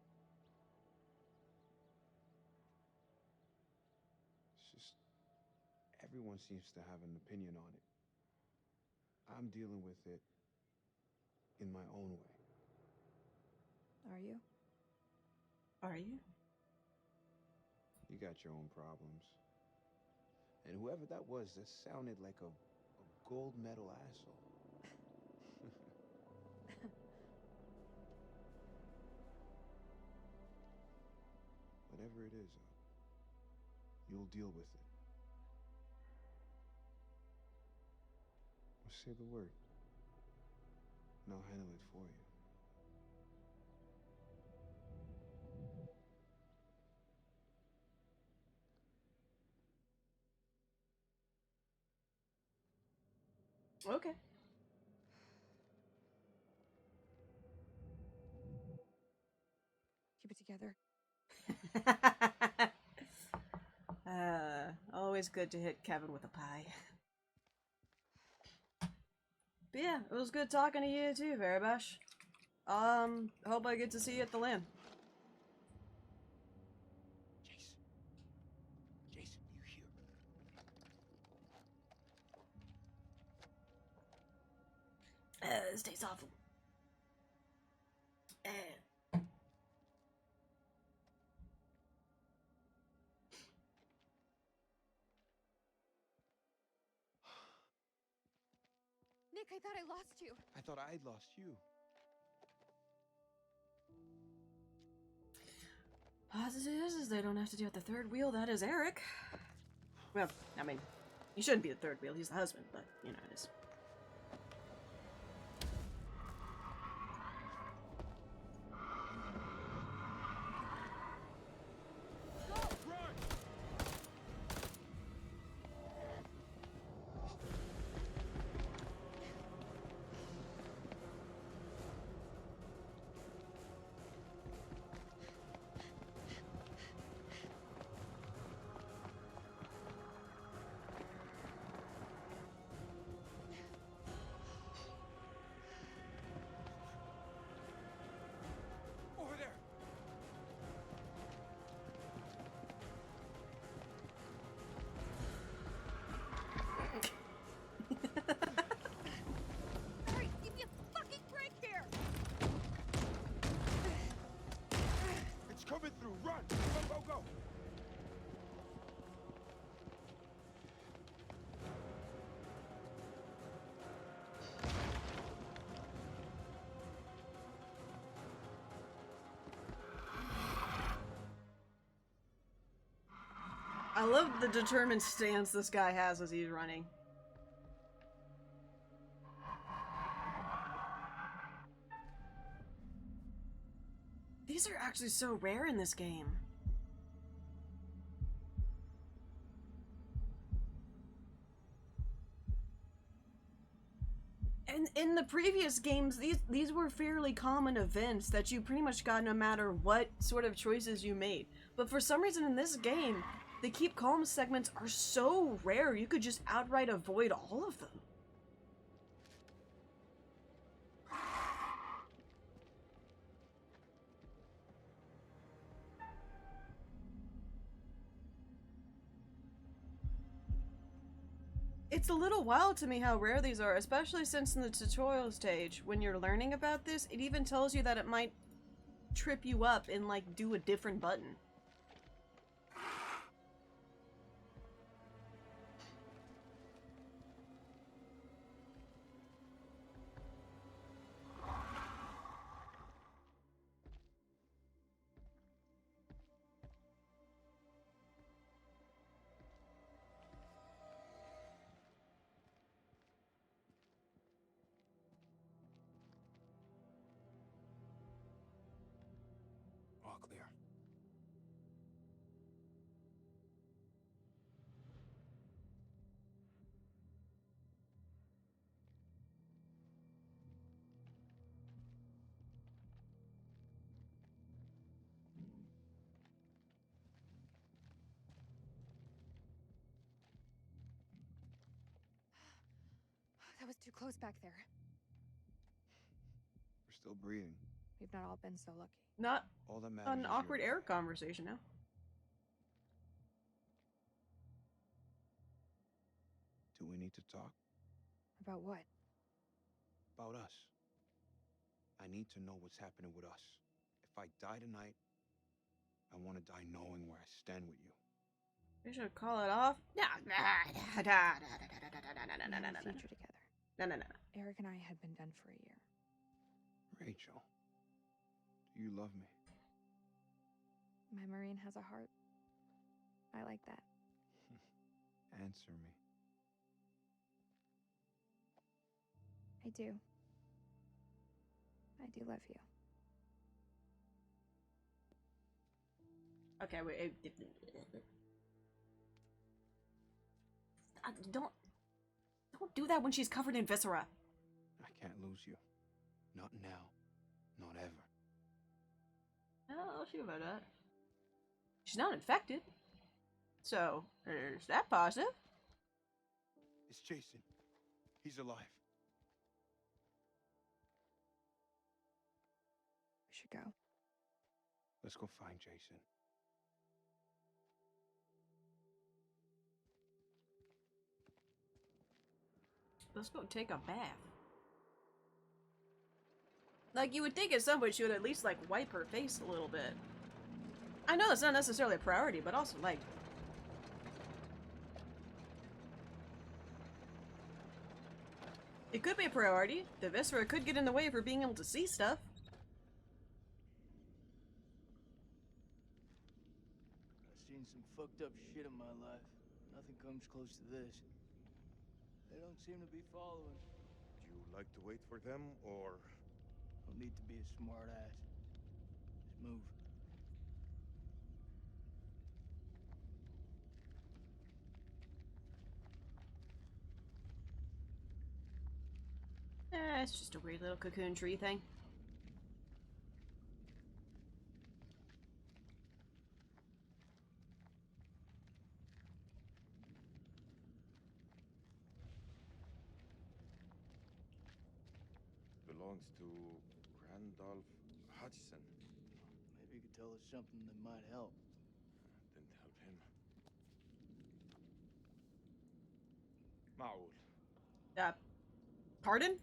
It's just everyone seems to have an opinion on it. I'm dealing with it in my own way. Are you? Are you? You got your own problems. And whoever that was, that sounded like a gold medal asshole. Whatever it is, you'll deal with it. Just say the word, and I'll handle it for you. Okay. Keep it together. Always good to hit Kevin with a pie. But yeah, it was good talking to you too, Varibash. Hope I get to see you at the LAN. Jason. Jason, you hear? This tastes awful. Nick, I thought I lost you. I thought I'd lost you. Positive is they don't have to deal with the third wheel. That is Eric. Well, I mean, he shouldn't be the third wheel. He's the husband, but you know it is. Over there! Hurry, give me a fucking break here! It's coming through. Run! Go, go, go! I love the determined stance this guy has as he's running. These are actually so rare in this game. And in the previous games, these were fairly common events that you pretty much got no matter what sort of choices you made. But for some reason in this game, the keep calm segments are so rare you could just outright avoid all of them. It's a little wild to me how rare these are, especially since in the tutorial stage, when you're learning about this, it even tells you that it might trip you up and, like, do a different button. All clear. That was too close back there. We're still breathing. We've not all been so lucky. Not All that matters an is awkward you're air alive. conversation now. Do we need to talk? About what? About us. I need to know what's happening with us. If I die tonight, I want to die knowing where I stand with you. We should call it off. We had a future together. No. Eric and I had been done for a year. Rachel, do you love me? My Marine has a heart. I like that. Answer me. I do. I do love you. Okay, wait. Don't do that when she's covered in viscera. I can't lose you. Not now. Not ever. Oh, she about that. She's not infected. So, is that positive? It's Jason. He's alive. We should go. Let's go find Jason. Let's go take a bath. Like, you would think at some point she would at least, like, wipe her face a little bit. I know that's not necessarily a priority, but also, like... It could be a priority. The viscera could get in the way of her being able to see stuff. I've seen some fucked up shit in my life. Nothing comes close to this. They don't seem to be following. Would you like to wait for them, or...? Don't need to be a smart ass. Just move. It's just a weird little cocoon tree thing. Belongs to Randolph Hudson. Maybe you could tell us something that might help. Didn't help him. معقول. Pardon?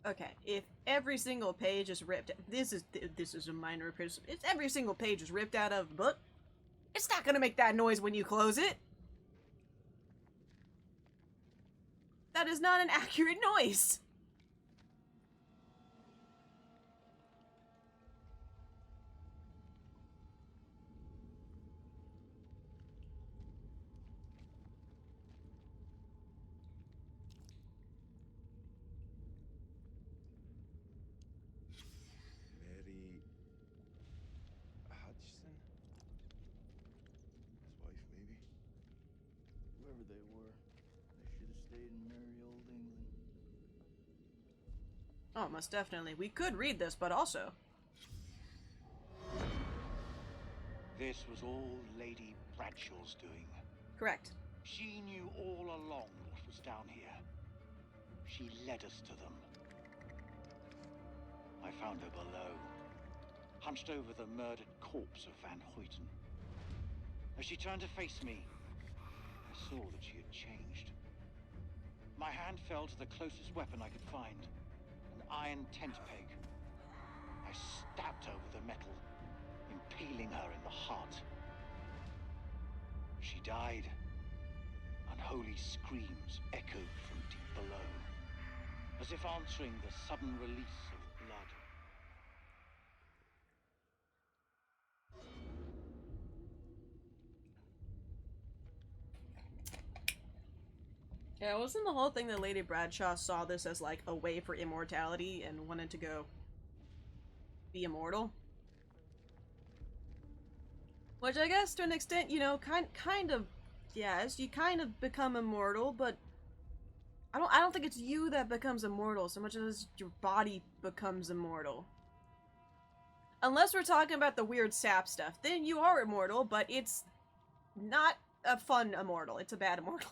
Okay, if every single page is ripped, this is a minor criticism. If every single page is ripped out of the book, it's not gonna make that noise when you close it. That is not an accurate noise. Mary Hudson? His wife, maybe? Whoever they were, they should have stayed in merry old England. Oh, most definitely. We could read this, but also... This was all Lady Bradshaw's doing. Correct. She knew all along what was down here. She led us to them. I found her below, hunched over the murdered corpse of Van Hoyten. As she turned to face me, I saw that she had changed. My hand fell to the closest weapon I could find, an iron tent peg. I stabbed her with the metal, impaling her in the heart. She died. Unholy screams echoed from deep below, as if answering the sudden release of blood. Yeah, wasn't the whole thing that Lady Bradshaw saw this as like a way for immortality and wanted to go be immortal? Which I guess to an extent, you know, kind of, yes, you kind of become immortal, but I don't think it's you that becomes immortal so much as your body becomes immortal. Unless we're talking about the weird sap stuff, then you are immortal, but it's not a fun immortal, it's a bad immortal.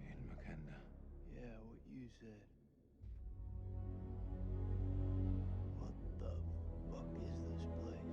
In Makanda. Yeah, what you said. What the fuck is this place?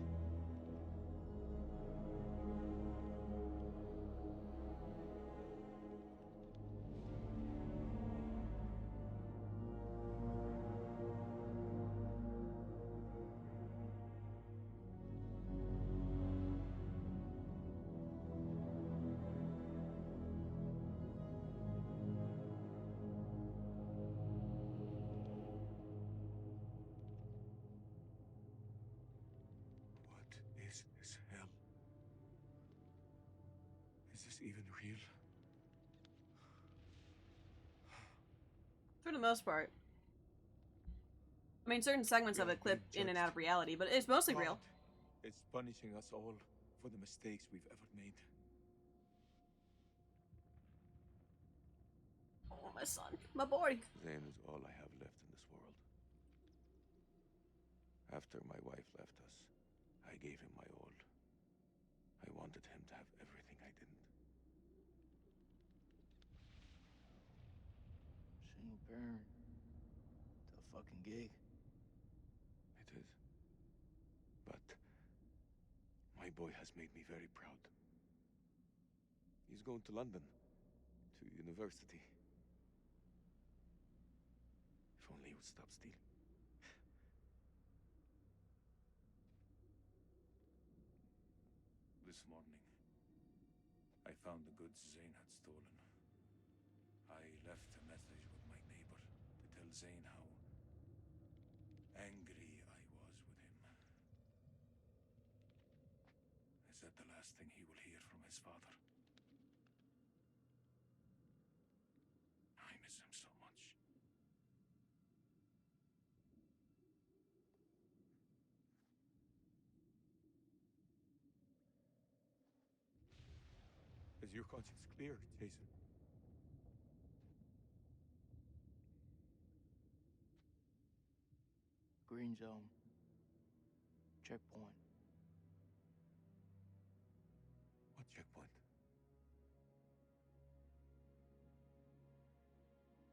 even real? For the most part. I mean, certain segments We of are it clip being in and judged. out of reality, but it's mostly real. God is punishing us all for the mistakes we've ever made. Oh, my son. My boy. Zane is all I have left in this world. After my wife left us, I gave him my all. I wanted him to have everything I didn't. Single parent. Tough fucking gig. It is. But my boy has made me very proud. He's going to London, to university. If only he would stop stealing. This morning, I found the goods Zane had stolen. I left a message with my neighbor to tell Zane how angry I was with him. I said the last thing he will hear from his father. I miss him so much. Is your conscience clear, Jason? Green zone. Checkpoint. What checkpoint?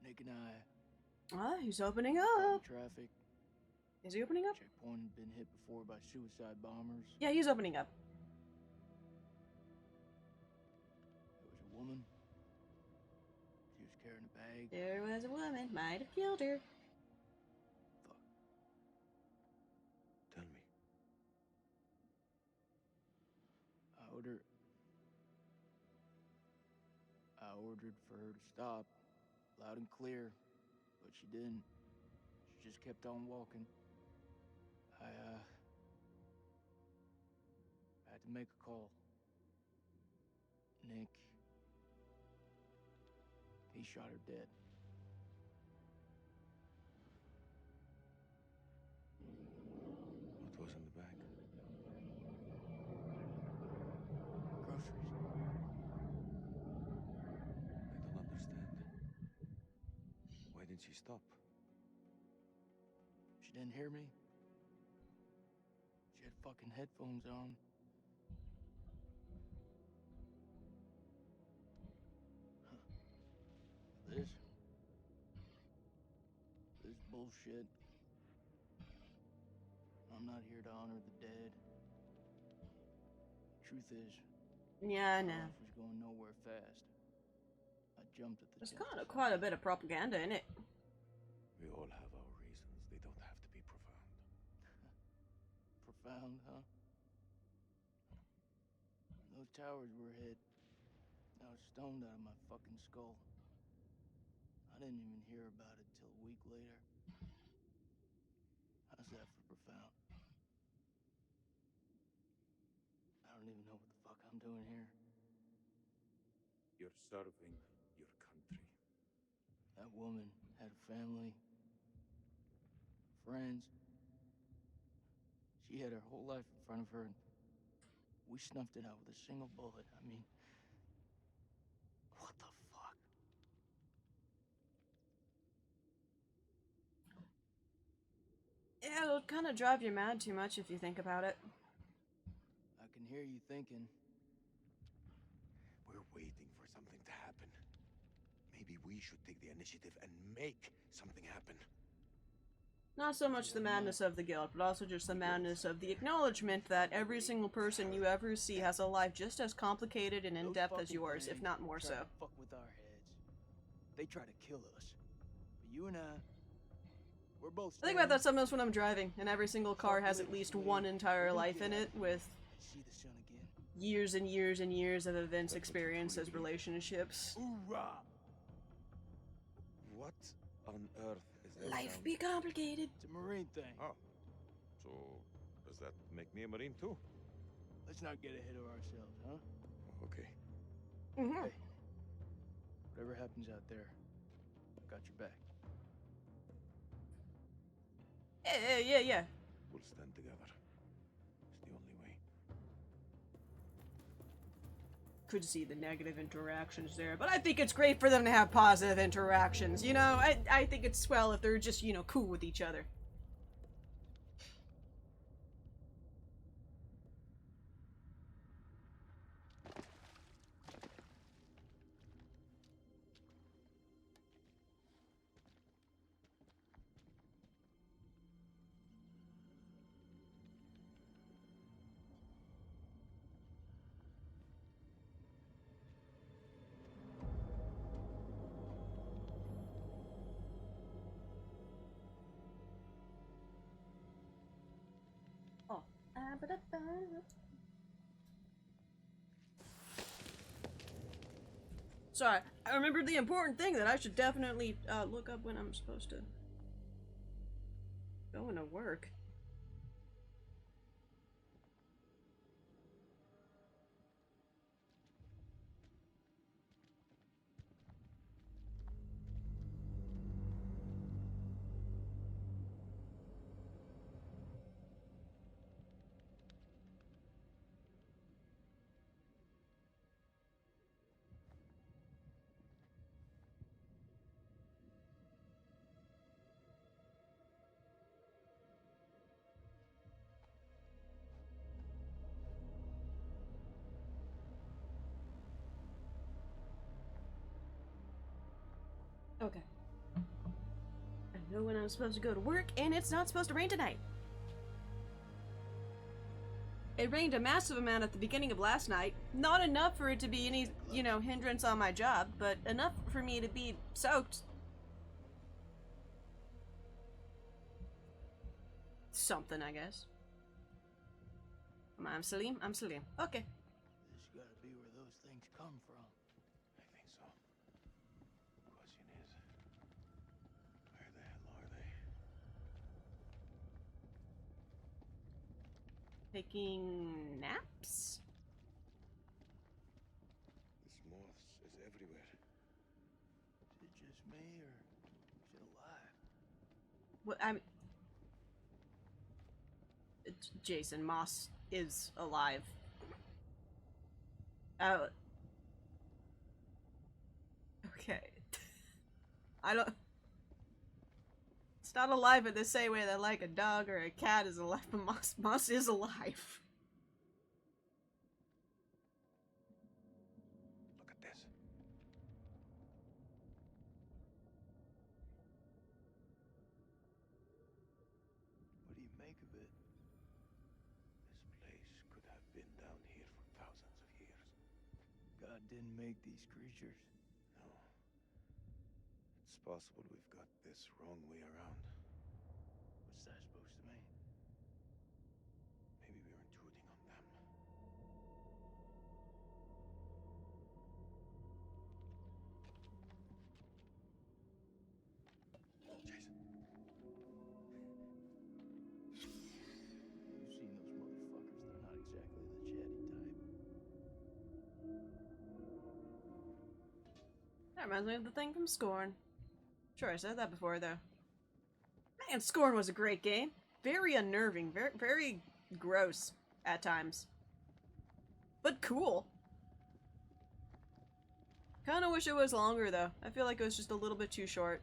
Nick and I. Ah, he's opening caught up. in traffic. Is he opening up? Checkpoint had been hit before by suicide bombers. Yeah, he's opening up. There was a woman. She was carrying a bag. There was a woman. Might have killed her. Fuck. Tell me. I ordered for her to stop, loud and clear, but she didn't. She just kept on walking. I had to make a call. Nick, he shot her dead. What was in the bag? Groceries. I don't understand. Why didn't she stop? She didn't hear me. She had fucking headphones on. Huh. This bullshit. I'm not here to honor the dead. Truth is, Yeah, I know. my life was going nowhere fast. I jumped at the There's chance. kind of quite a bit of propaganda in it. We all have our reasons. They don't have to be profound. Profound, huh? Those towers were hit. I was stoned out of my fucking skull. I didn't even hear about it till a week later. How's that for profound? I don't even know what the fuck I'm doing here. You're serving your country. That woman had a family, friends. She had her whole life in front of her, and we snuffed it out with a single bullet. I mean, what the fuck? Yeah, it'll kind of drive you mad too much if you think about it. I can hear you thinking. We're waiting for something to happen. Maybe we should take the initiative and make something happen. Not so much the madness of the guilt, but also just the madness of the acknowledgement that every single person you ever see has a life just as complicated and in-depth as yours, if not more so. Try to fuck with our heads. They try to kill us. But you and I, we're both. I think about that sometimes when I'm driving, and every single car has at least one entire life in it, with see the sun again. years and years and years of events, experiences, relationships. Hoorah! What on earth is that Life sound? be complicated. It's a Marine thing. Oh. So, does that make me a Marine too? Let's not get ahead of ourselves, huh? Okay. Mm-hmm. Hey, whatever happens out there, I got your back. Yeah. We'll stand together. It's the only way. Could see the negative interactions there, but I think it's great for them to have positive interactions. You know, I think it's swell if they're just, you know, cool with each other. Oh. Sorry, I remembered the important thing that I should definitely look up when I'm supposed to go into work. Okay. I know when I'm supposed to go to work, and it's not supposed to rain tonight. It rained a massive amount at the beginning of last night. Not enough for it to be any, you know, hindrance on my job, but enough for me to be soaked. Something, I guess. I'm Salim. I'm Salim. Okay. This gotta be where those things come from. I think so. Question is, where the hell are they? Taking naps? This moth is everywhere. Is it just me, or is it alive? What Jason Moss is alive. Oh. Okay. I don't. It's not alive in the same way that like a dog or a cat is alive, but Moss is alive. Look at this. What do you make of it? This place could have been down here for thousands of years. God didn't make these creatures. No. It's possible we've got this wrong way around. What's that supposed to mean? Maybe we're intruding on them. Jason. You've seen those motherfuckers. They're not exactly the chatty type. That reminds me of the thing from Scorn. Sure, I said that before, though. Man, Scorn was a great game. Very unnerving, very gross at times. But cool. Kinda wish it was longer, though. I feel like it was just a little bit too short.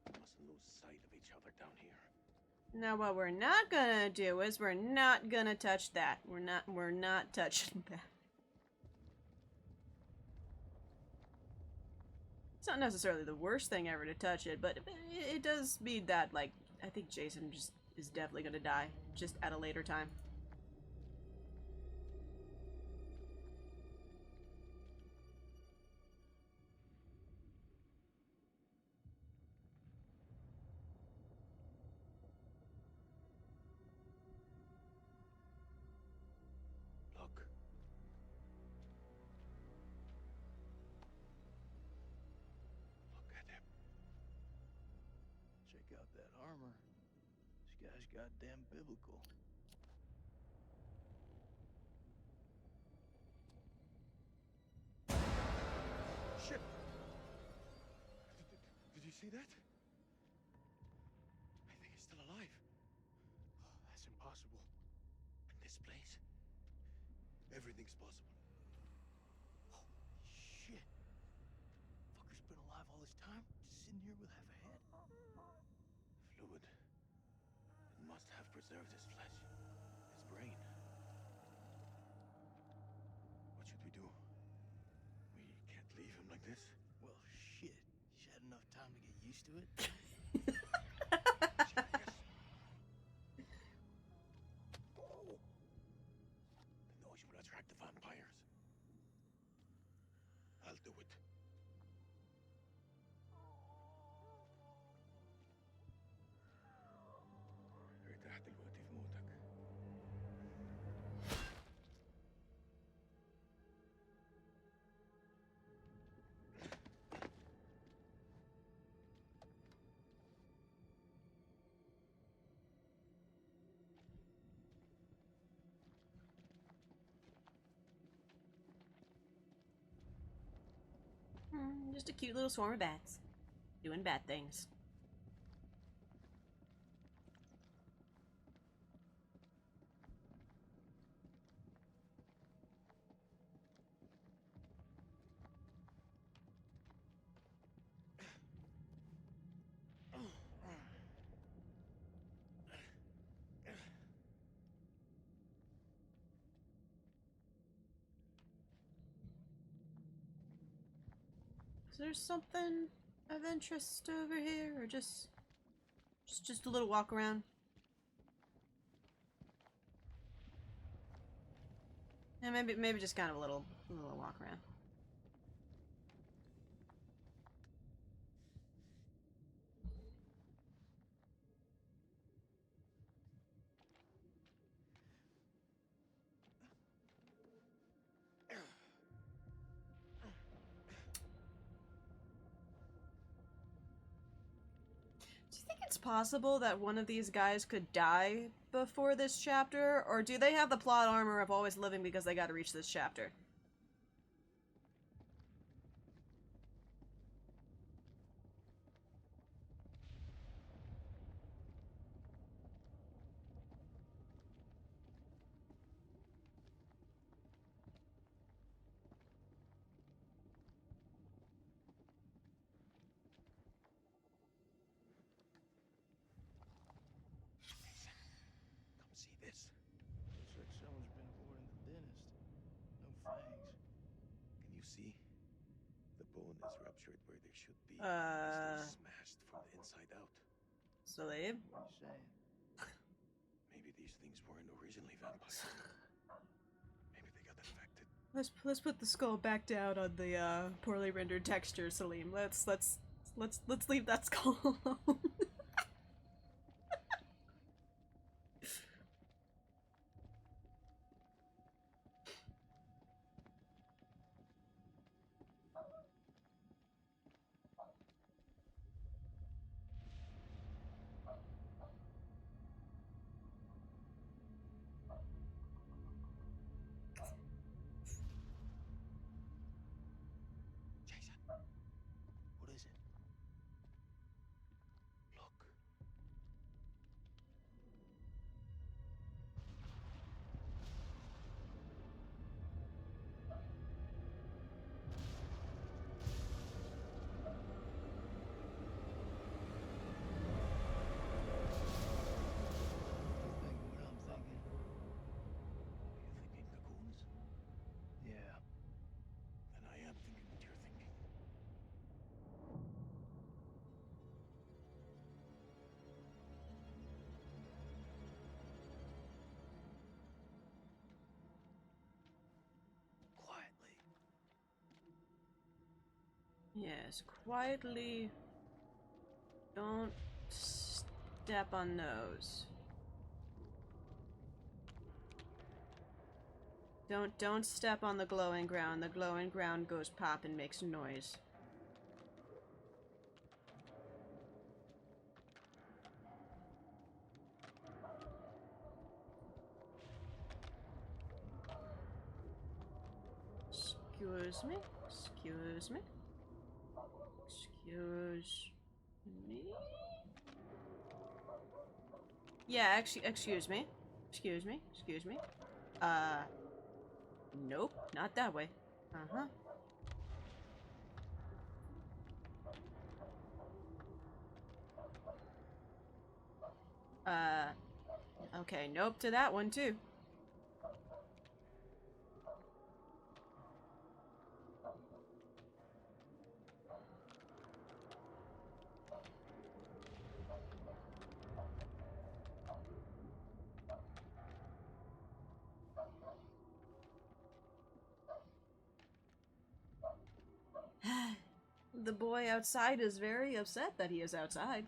We mustn't lose sight of each other down here. Now, what we're not gonna do is we're not gonna touch that. We're not touching that. It's not necessarily the worst thing ever to touch it, but it does mean that, like, I think Jason just is definitely gonna die, just at a later time. Look. Look at him. Check out that armor. This guy's goddamn biblical. see that? I think he's still alive. Oh, that's impossible. In this place, everything's possible. Holy shit. Fucker's been alive all this time? Just sitting here with half a head? Fluid. It must have preserved his flesh, his brain. What should we do? We can't leave him like this. Well, shit. He's had enough time to get used to it. The noise will attract the vampires. I'll do it. ارتحت دلوقتي في موتك. Just a cute little swarm of bats. Doing bad things. Is there something of interest over here, or just a little walk around? Yeah, maybe just kind of a little walk around. Do you think it's possible that one of these guys could die before this chapter, or do they have the plot armor of always living because they gotta reach this chapter? Come see this. Looks like someone's been avoiding the dentist. No fangs. Can you see? The bone is ruptured where they should be. It's smashed from the inside out. Salib? What are you saying? Maybe these things weren't originally vampires. Maybe they got infected. Let's put the skull back down on the poorly rendered texture, Salim. Let's leave that skull alone. Jason, What is it? look. You're thinking what I'm thinking. Are you thinking cocoons? Yeah. Then I am thinking what you're thinking. Quietly. Yes, quietly. Don't step on those. Don't step on the glowing ground. The glowing ground goes pop and makes noise. Excuse me. Excuse me. Excuse Yeah, excuse me. Excuse me. Excuse me. Nope, not that way. Uh-huh. Okay, nope to that one too. The boy outside is very upset that he is outside.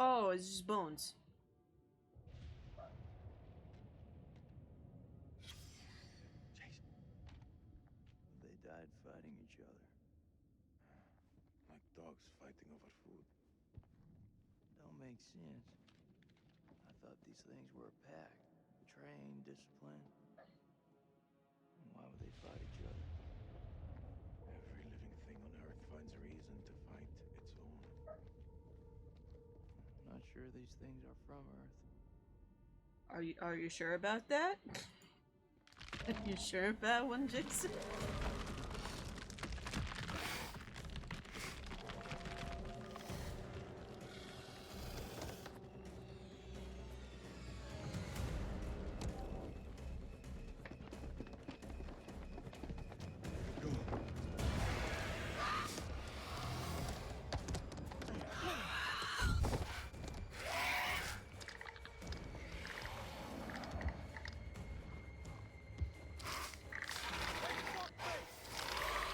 Oh, it's just bones. They died fighting each other. Like dogs fighting over food. Don't make sense. I thought these things were a pack. Trained, disciplined. Why would they fight each other? Every living thing on Earth finds a reason to fight its own. I'm not sure these things are from Earth. Are you sure about that? Are you sure about one, Jason?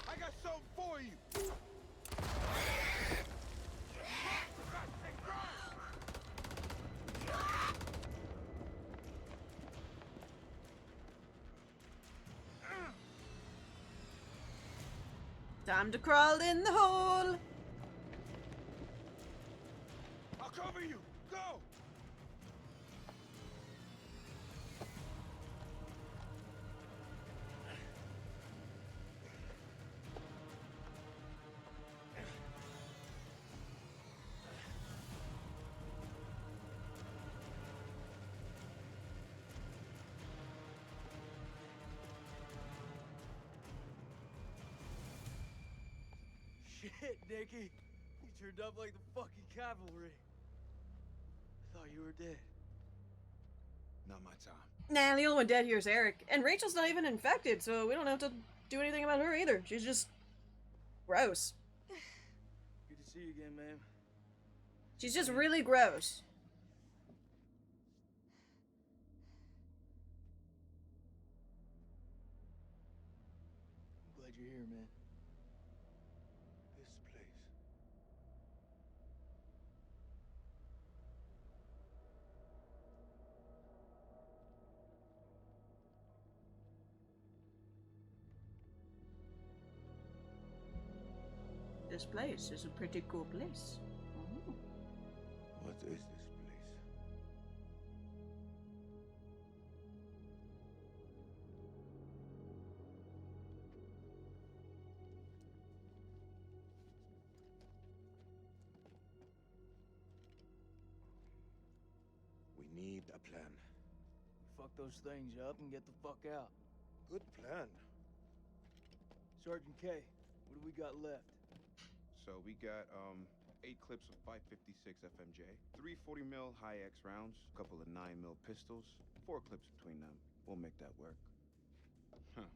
I got something for you! Time to crawl in the hole! I'll cover you! Go! Shit, Nicky. You turned up like the fucking cavalry. I thought you were dead. Not my time. Nah, the only one dead here is Eric. And Rachel's not even infected, so we don't have to do anything about her either. She's just gross. Good to see you again, ma'am. She's just really gross. Glad you're here, man. This place. This place is a pretty cool place. Oh. What is this place? We need a plan. Fuck those things up and get the fuck out. Good plan. Sergeant K, what do we got left? So we got 8 clips of 556 FMJ, 3 40 mil high X rounds, a couple of 9 mil pistols, 4 clips between them. We'll make that work. Huh.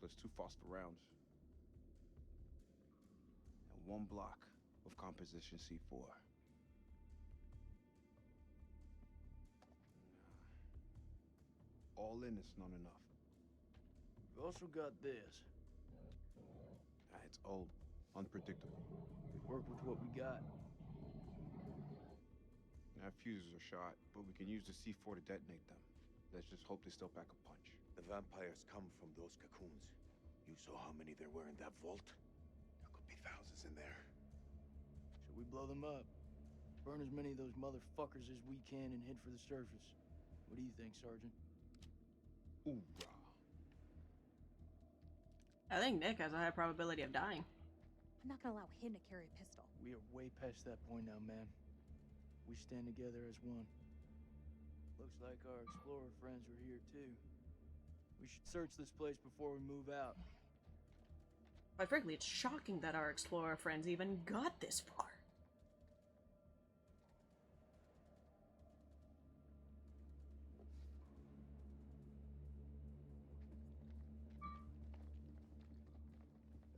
Plus 2 phosphor rounds. And 1 block of composition C4. All in, it's not enough. We've also got this. It's old, unpredictable. Work with what we got. Our fuses are shot, but we can use the C4 to detonate them. Let's just hope they still pack a punch. The vampires come from those cocoons. You saw how many there were in that vault? There could be thousands in there. Should we blow them up? Burn as many of those motherfuckers as we can and head for the surface. What do you think, Sergeant? Hoorah. I think Nick has a high probability of dying. I'm not gonna allow him to carry a pistol. We are way past that point now, man. We stand together as one. Looks like our explorer friends are here too. We should search this place before we move out. Quite frankly, it's shocking that our explorer friends even got this far.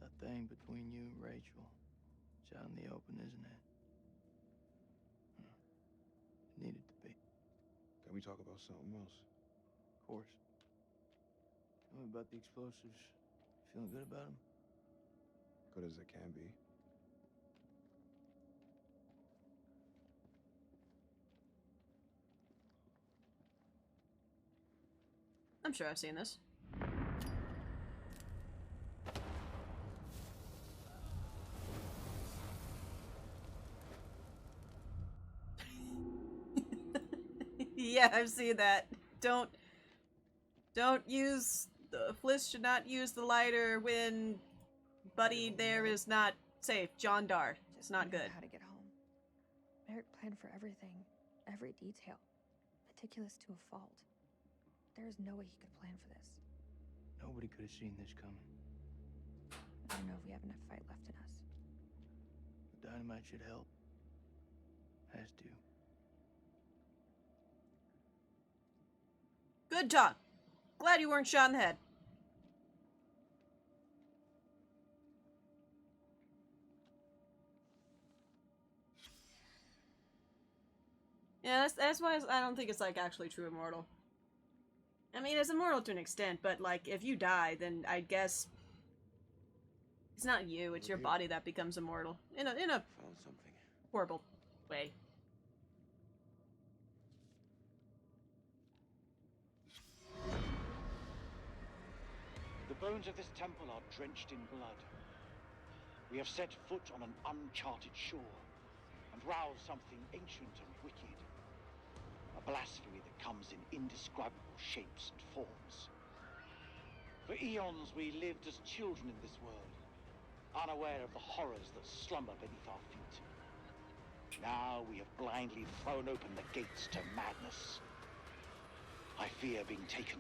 That thing between you and Rachel. It's out in the open, isn't it? It needed to be. Can we talk about something else? Of course. Tell me about the explosives. Feeling good about them? Good as it can be. I'm sure I've seen this. Yeah, I've seen that. Don't use the Fliss should not use the lighter when Buddy there is not safe. John Dart. It's not good. How to get home. Merrick planned for everything, every detail, meticulous to a fault. There is no way he could plan for this. Nobody could have seen this coming. I don't know if we have enough fight left in us. The dynamite should help. Has to. Good talk. Glad you weren't shot in the head. Yeah, that's why I don't think it's, like, actually true immortal. I mean, it's immortal to an extent, but, like, if you die, then I guess it's not you, it's your body that becomes immortal. In a Found something. horrible way. The bones of this temple are drenched in blood. We have set foot on an uncharted shore and roused something ancient and wicked. A blasphemy that comes in indescribable shapes and forms. For eons we lived as children in this world, unaware of the horrors that slumber beneath our feet. Now we have blindly thrown open the gates to madness. I fear being taken,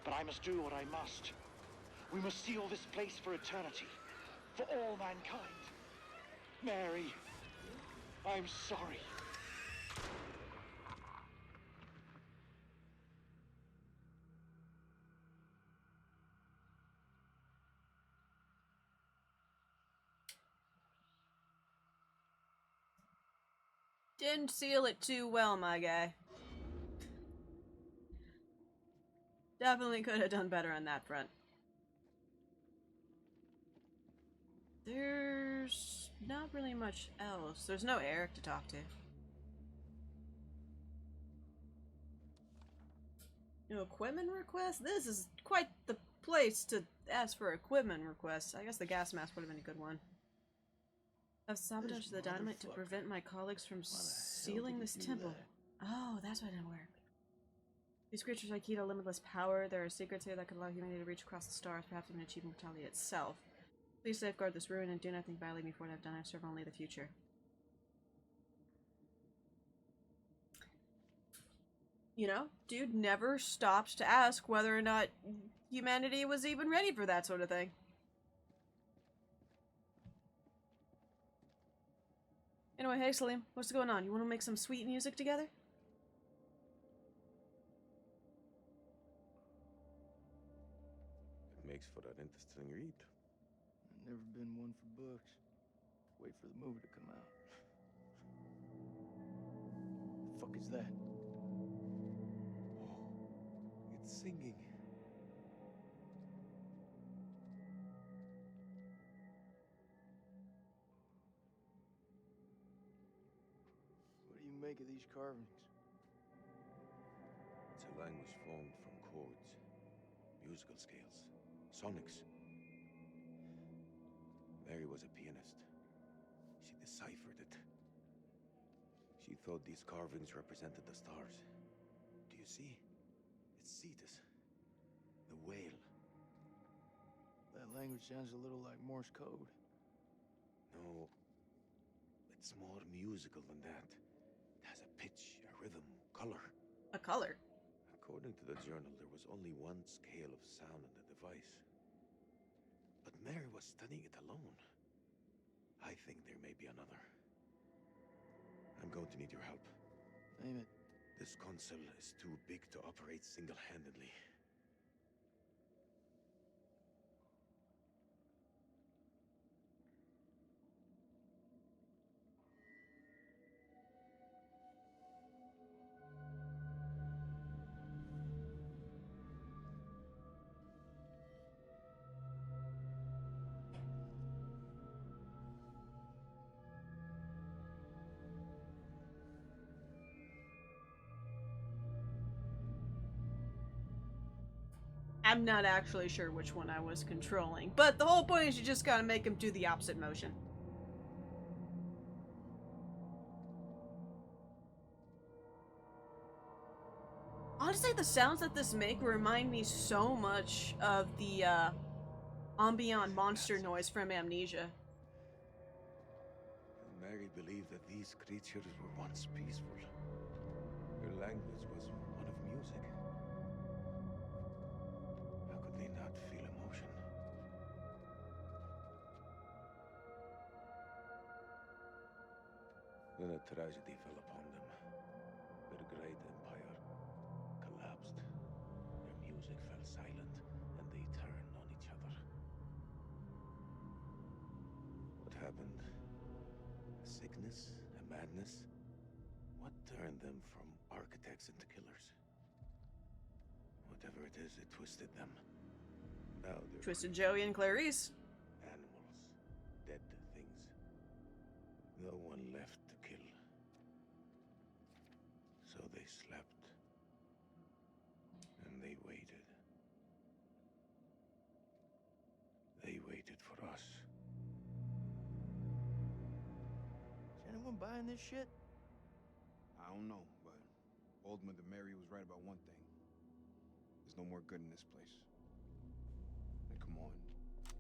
but I must do what I must. We must seal this place for eternity, for all mankind. Mary, I'm sorry. Didn't seal it too well, my guy. Definitely could have done better on that front. There's not really much else. There's no Eric to talk to. No equipment requests? This is quite the place to ask for equipment requests. I guess the gas mask would have been a good one. I've sabotaged the dynamite to prevent my colleagues from sealing this temple. Oh, that's why it didn't work. These creatures are key to limitless power. There are secrets here that could allow humanity to reach across the stars, perhaps even achieve mortality itself. Please safeguard this ruin and do nothing violate me for what I've done. I serve only the future. You know, dude never stopped to ask whether or not humanity was even ready for that sort of thing. Anyway, hey Salim, what's going on? You want to make some sweet music together? It makes for an interesting read. I've never been one for books. Wait for the movie to come out. The fuck is that? Oh, it's singing. What do you make of these carvings? It's a language formed from chords. musical scales, sonics. Mary was a pianist. She deciphered it. She thought these carvings represented the stars. Do you see? It's Cetus, the whale. That language sounds a little like Morse code. No, it's more musical than that. It has a pitch, a rhythm, color. A color? According to the journal, there was only one scale of sound in the device. But Mary was studying it alone. I think there may be another. I'm going to need your help. Name it. This console is too big to operate single-handedly. I'm not actually sure which one I was controlling, but the whole point is you just gotta make him do the opposite motion. Honestly, the sounds that this make remind me so much of the ambient monster noise from Amnesia. Mary believed that these creatures were once peaceful. Their language was one of music. How could they not feel emotion? Then a tragedy fell upon them. Their great empire collapsed. Their music fell silent, and they turned on each other. What happened? A sickness? A madness? What turned them from architects into killers? Whatever it is, it twisted them. Now they're Twisted Joey and Clarice. animals, dead things. No one left to kill. So they slept. And they waited. They waited for us. Is anyone buying this shit? I don't know, but Old Mother Mary was right about one thing. There's no more good in this place. And come on,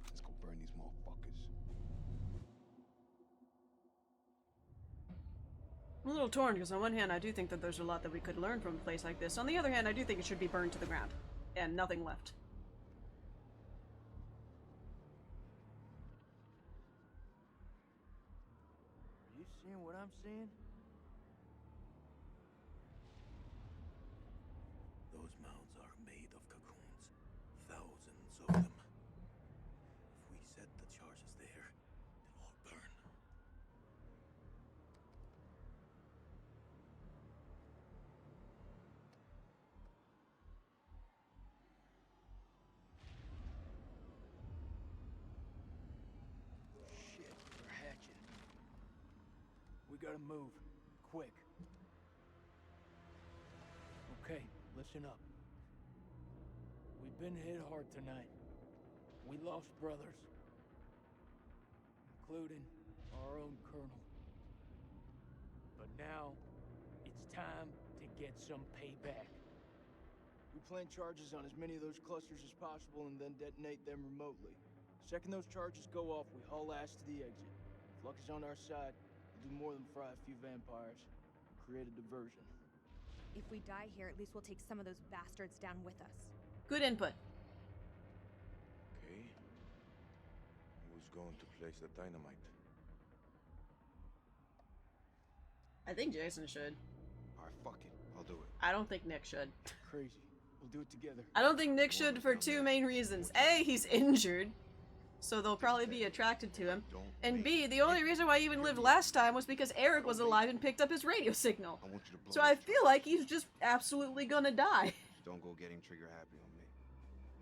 let's go burn these motherfuckers. I'm a little torn because on one hand I do think that there's a lot that we could learn from a place like this. On the other hand, I do think it should be burned to the ground. And nothing left. Are you seeing what I'm seeing? Those mounds are made of cocoons. Thousands of them. If we set the charges there, they'll all burn. Shit, they're hatching. We gotta move. Quick. Okay, listen up. We've been hit hard tonight. We lost brothers. Including our own colonel. But now, it's time to get some payback. We plan charges on as many of those clusters as possible and then detonate them remotely. Second those charges go off, we haul ass to the exit. If luck is on our side, we'll do more than fry a few vampires. Create a diversion. If we die here, at least we'll take some of those bastards down with us. Good input. Okay. Who's going to place the dynamite? I think Jason should. Alright, fuck it. I'll do it. I don't think Nick should. Crazy. We'll do it together. I don't think Nick should for two main reasons. A, he's injured, so they'll probably be attracted to him. And B, the only reason why he even lived last time was because Eric was alive and picked up his radio signal. I want you to blow So I feel like he's just absolutely gonna die. Just don't go getting trigger happy on me.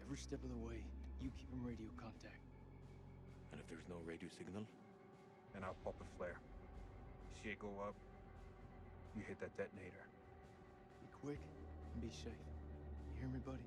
Every step of the way, you keep in radio contact. And if there's no radio signal? Then I'll pop a flare. See it go up, you hit that detonator. Be quick and be safe. You hear me, buddy?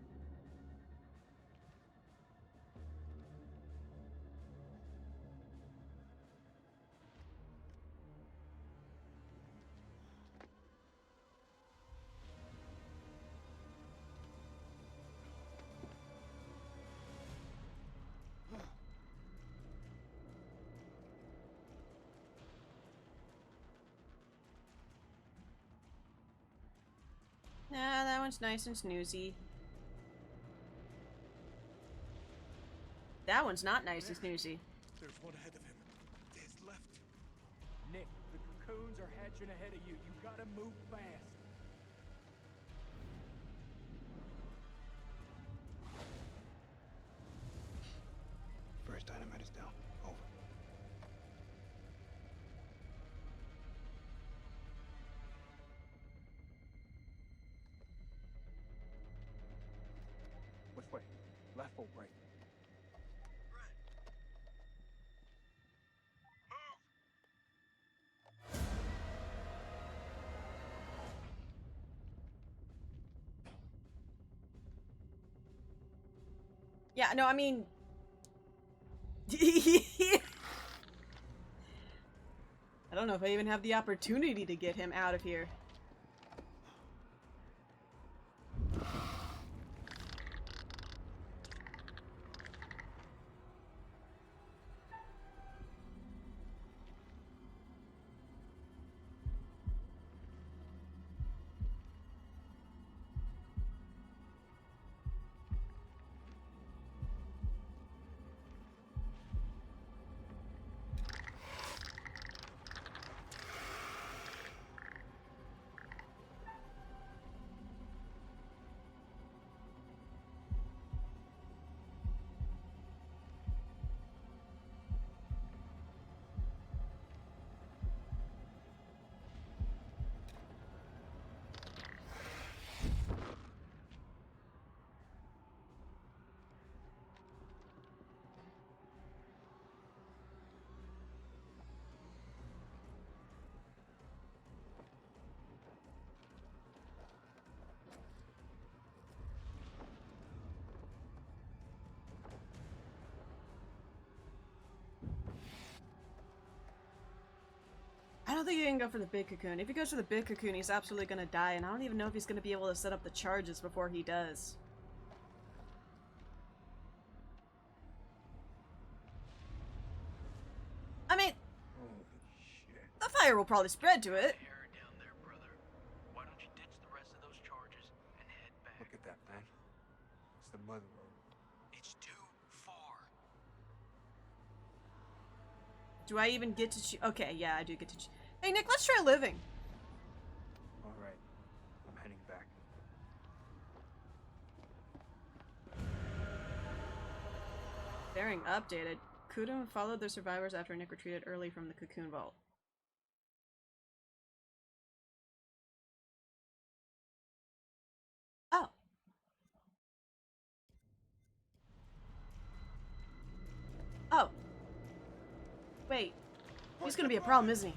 one's nice and snoozy. That one's not nice and snoozy. There's one ahead of him. To his left. Nick, the cocoons are hatching ahead of you. You gotta move fast. First dynamite is down. Over. Which way? Left or right? Yeah, no, I mean... I don't know if I even have the opportunity to get him out of here. I don't think he can go for the big cocoon. If he goes for the big cocoon, he's absolutely gonna die, and I don't even know if he's gonna be able to set up the charges before he does. I mean, the fire will probably spread to it. Down there, brother. Why don't you ditch the rest of those charges and head back? Look at that, man. It's the mother road. It's too far. Do I even get to okay, yeah, I do get to Hey, Nick, let's try living. All right. I'm heading back. Bearing updated. Kudum followed the survivors after Nick retreated early from the cocoon vault. Oh. Oh. Wait. He's gonna be a problem, isn't he?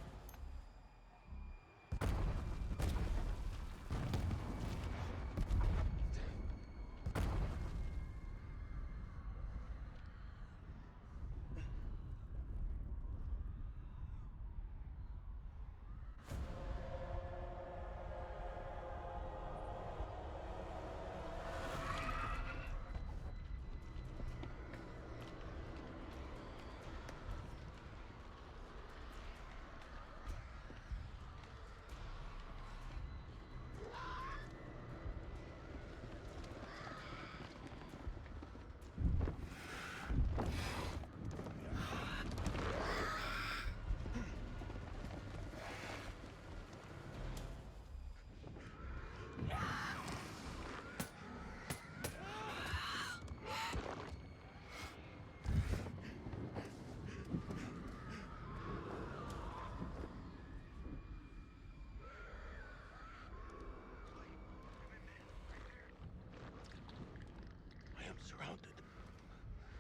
I am surrounded.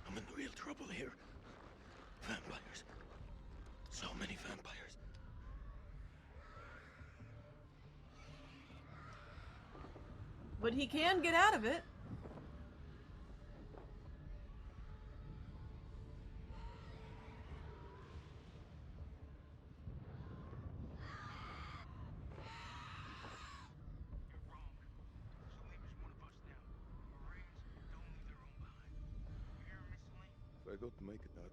I'm in real trouble here. Vampires. So many vampires. But he can get out of it. If I don't make it out,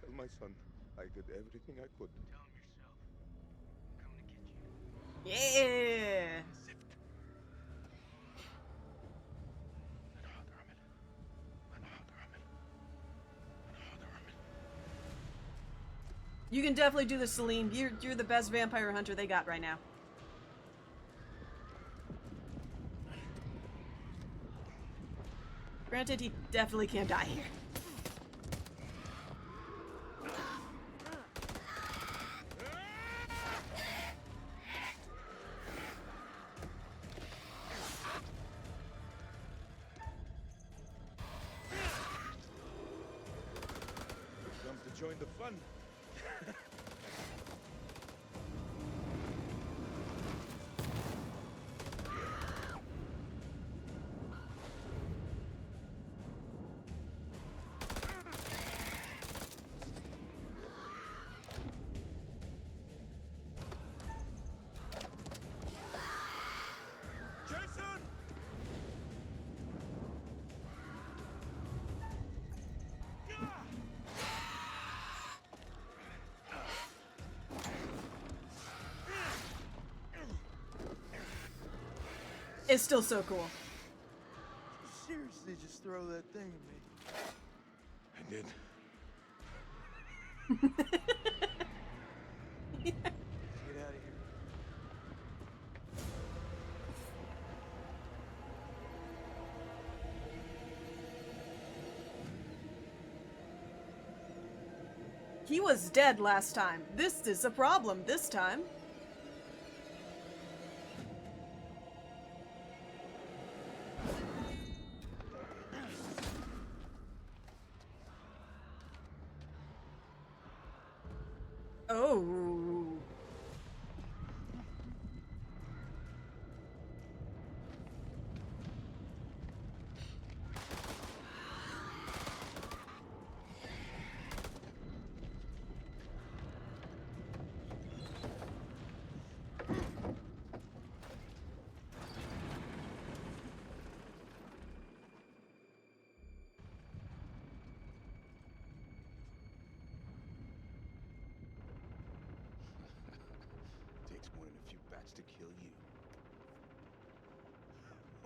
tell my son I did everything I could. Tell him yourself. I'm coming to get you. Yeah. Sift You can definitely do this, Celine. You're the best vampire hunter they got right now. Granted, he definitely can't die here. Come to join the fun. Jason! It's still so cool. Seriously, just throw that thing at me. I did. Get out of here. He was dead last time. This is a problem this time. Oh. Takes more than a few bats to kill you.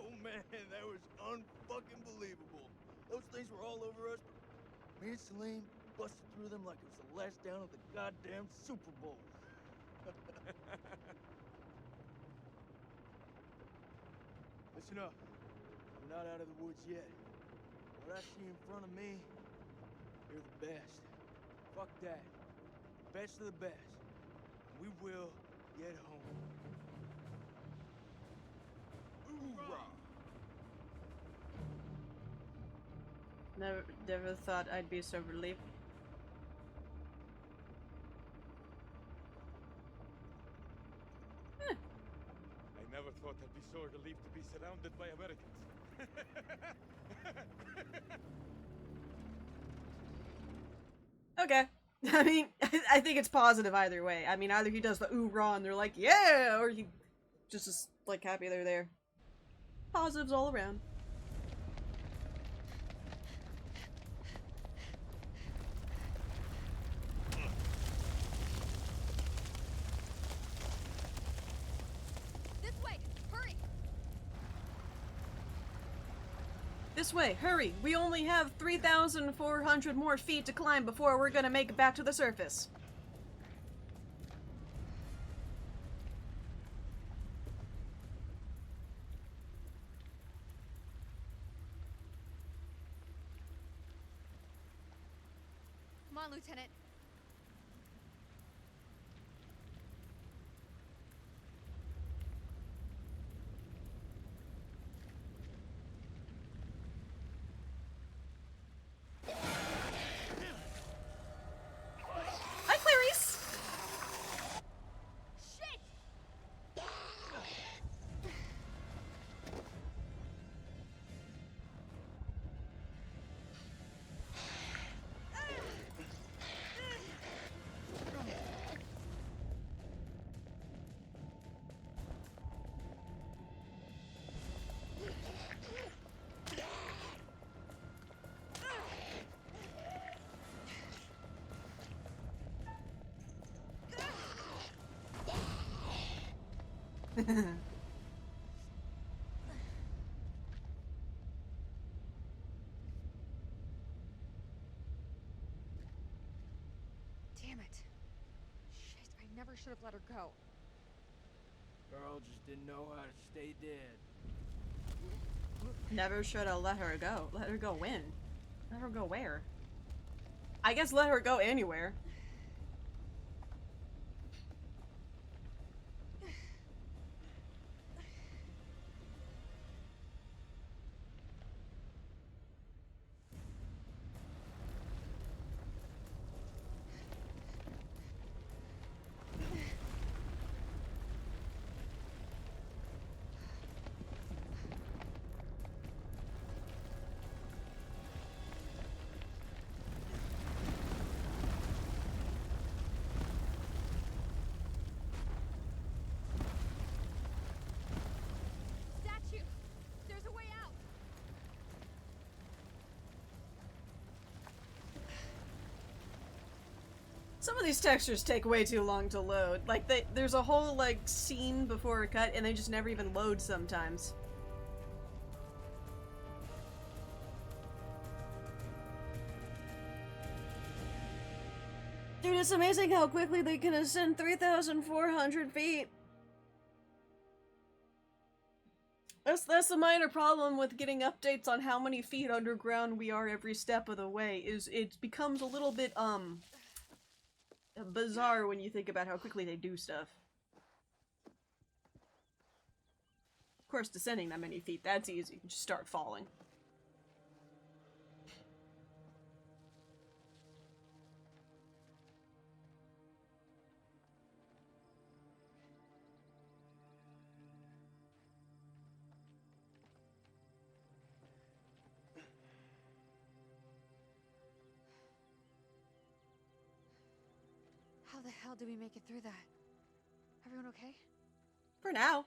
Oh man, that was unfucking believable. Those things were all over us, but me and Celine busted through them like it was the last down of the goddamn Super Bowl. Listen up. We're not out of the woods yet. What I see in front of me, you're the best. Fuck that. Best of the best. We will get home. Hoorah! Never thought I'd be so relieved. I never thought I'd be so relieved to be surrounded by Americans. Okay. I mean, I think it's positive either way. I mean, either he does the ooh rah and they're like, yeah, or he just is like happy they're there. Positives all around. This way! Hurry! This way, hurry! We only have 3,400 more feet to climb before we're gonna make it back to the surface. Come on, Lieutenant. Hi, Clarice! Shit! Damn it. have let her go. Girl just didn't know how to stay dead. Never should have let her go. Let her go when? Let her go where? I guess let her go anywhere. Statue! There's a way out! Some of these textures take way too long to load. Like, there's a whole, like, scene before a cut, and they just never even load sometimes. Dude, it's amazing how quickly they can ascend 3,400 feet. That's a minor problem with getting updates on how many feet underground we are every step of the way, is it becomes a little bit, bizarre when you think about how quickly they do stuff. Of course, descending that many feet, that's easy. You just start falling. How the hell did we make it through that? Everyone okay? For now.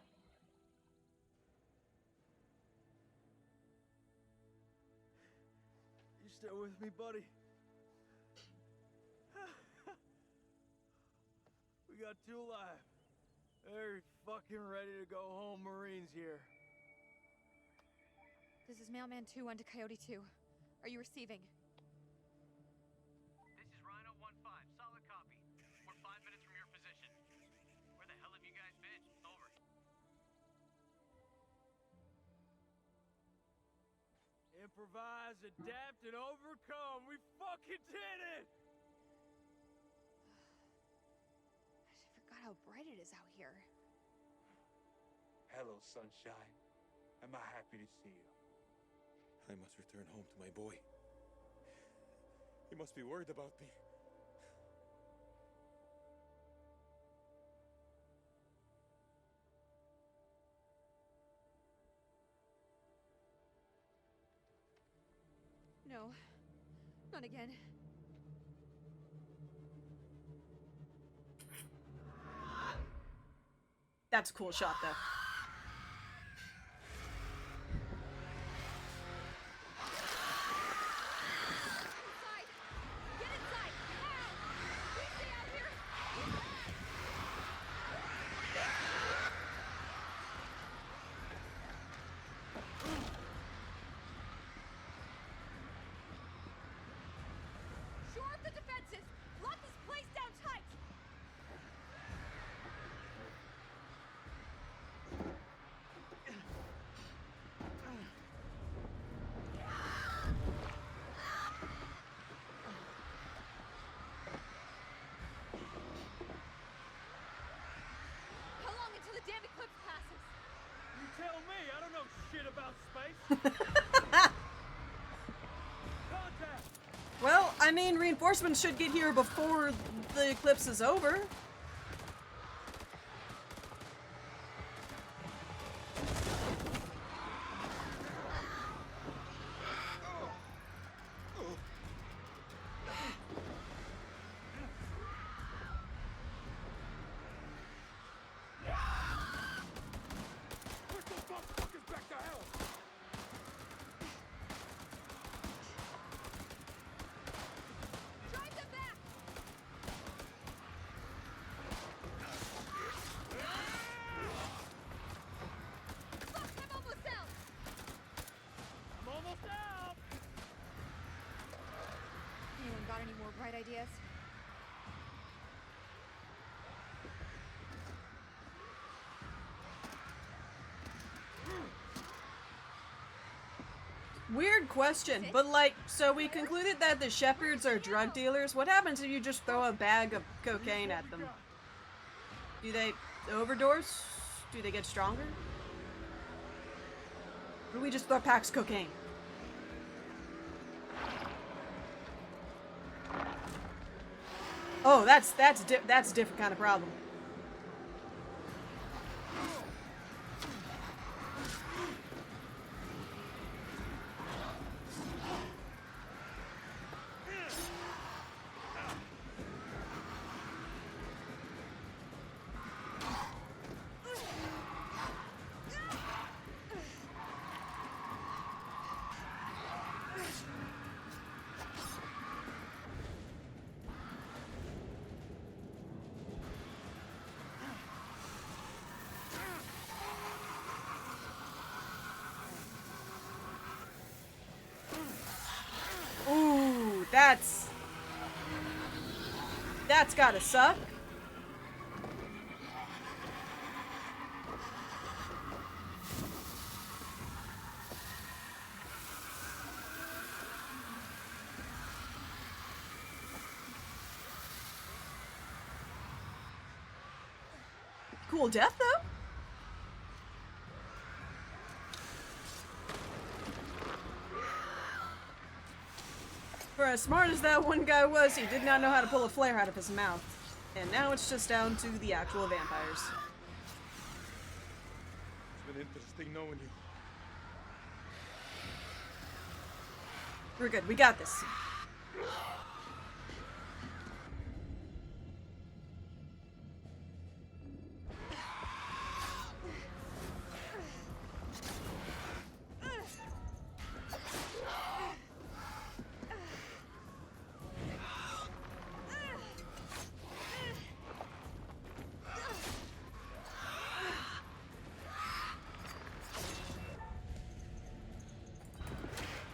You still with me, buddy? We got two alive. Very fucking ready to go home, Marines here. This is Mailman 2-1 to Coyote 2. Are you receiving? This is Rhino 1-5. Solid copy. We're 5 minutes from your position. Where the hell have you guys been? Over. Improvise, adapt, and overcome. We fucking did it! I forgot how bright it is out here. Hello, sunshine. Am I happy to see you? I must return home to my boy. He must be worried about me. No. Not again. That's a cool shot, though. Inside! Get inside! Now! We stay out here! Shore up the defenses! Lock this place down tight! How long until the damn eclipse passes? You tell me, I don't know shit about space. Contact! Well, I mean, reinforcements should get here before the eclipse is over. Push those motherfuckers back to hell! Drive them back! Fuck, I'm almost out! I'm almost out! Anyone got any more bright ideas? Weird question, but like, so we concluded that the shepherds are drug dealers. What happens if you just throw a bag of cocaine at them? Do they overdose? Do they get stronger? Or do we just throw packs of cocaine? Oh, that's a different kind of problem. Ooh, that's gotta suck. Cool death, though. For as smart as that one guy was, he did not know how to pull a flare out of his mouth. And now it's just down to the actual vampires. It's been interesting knowing you. We're good. We got this.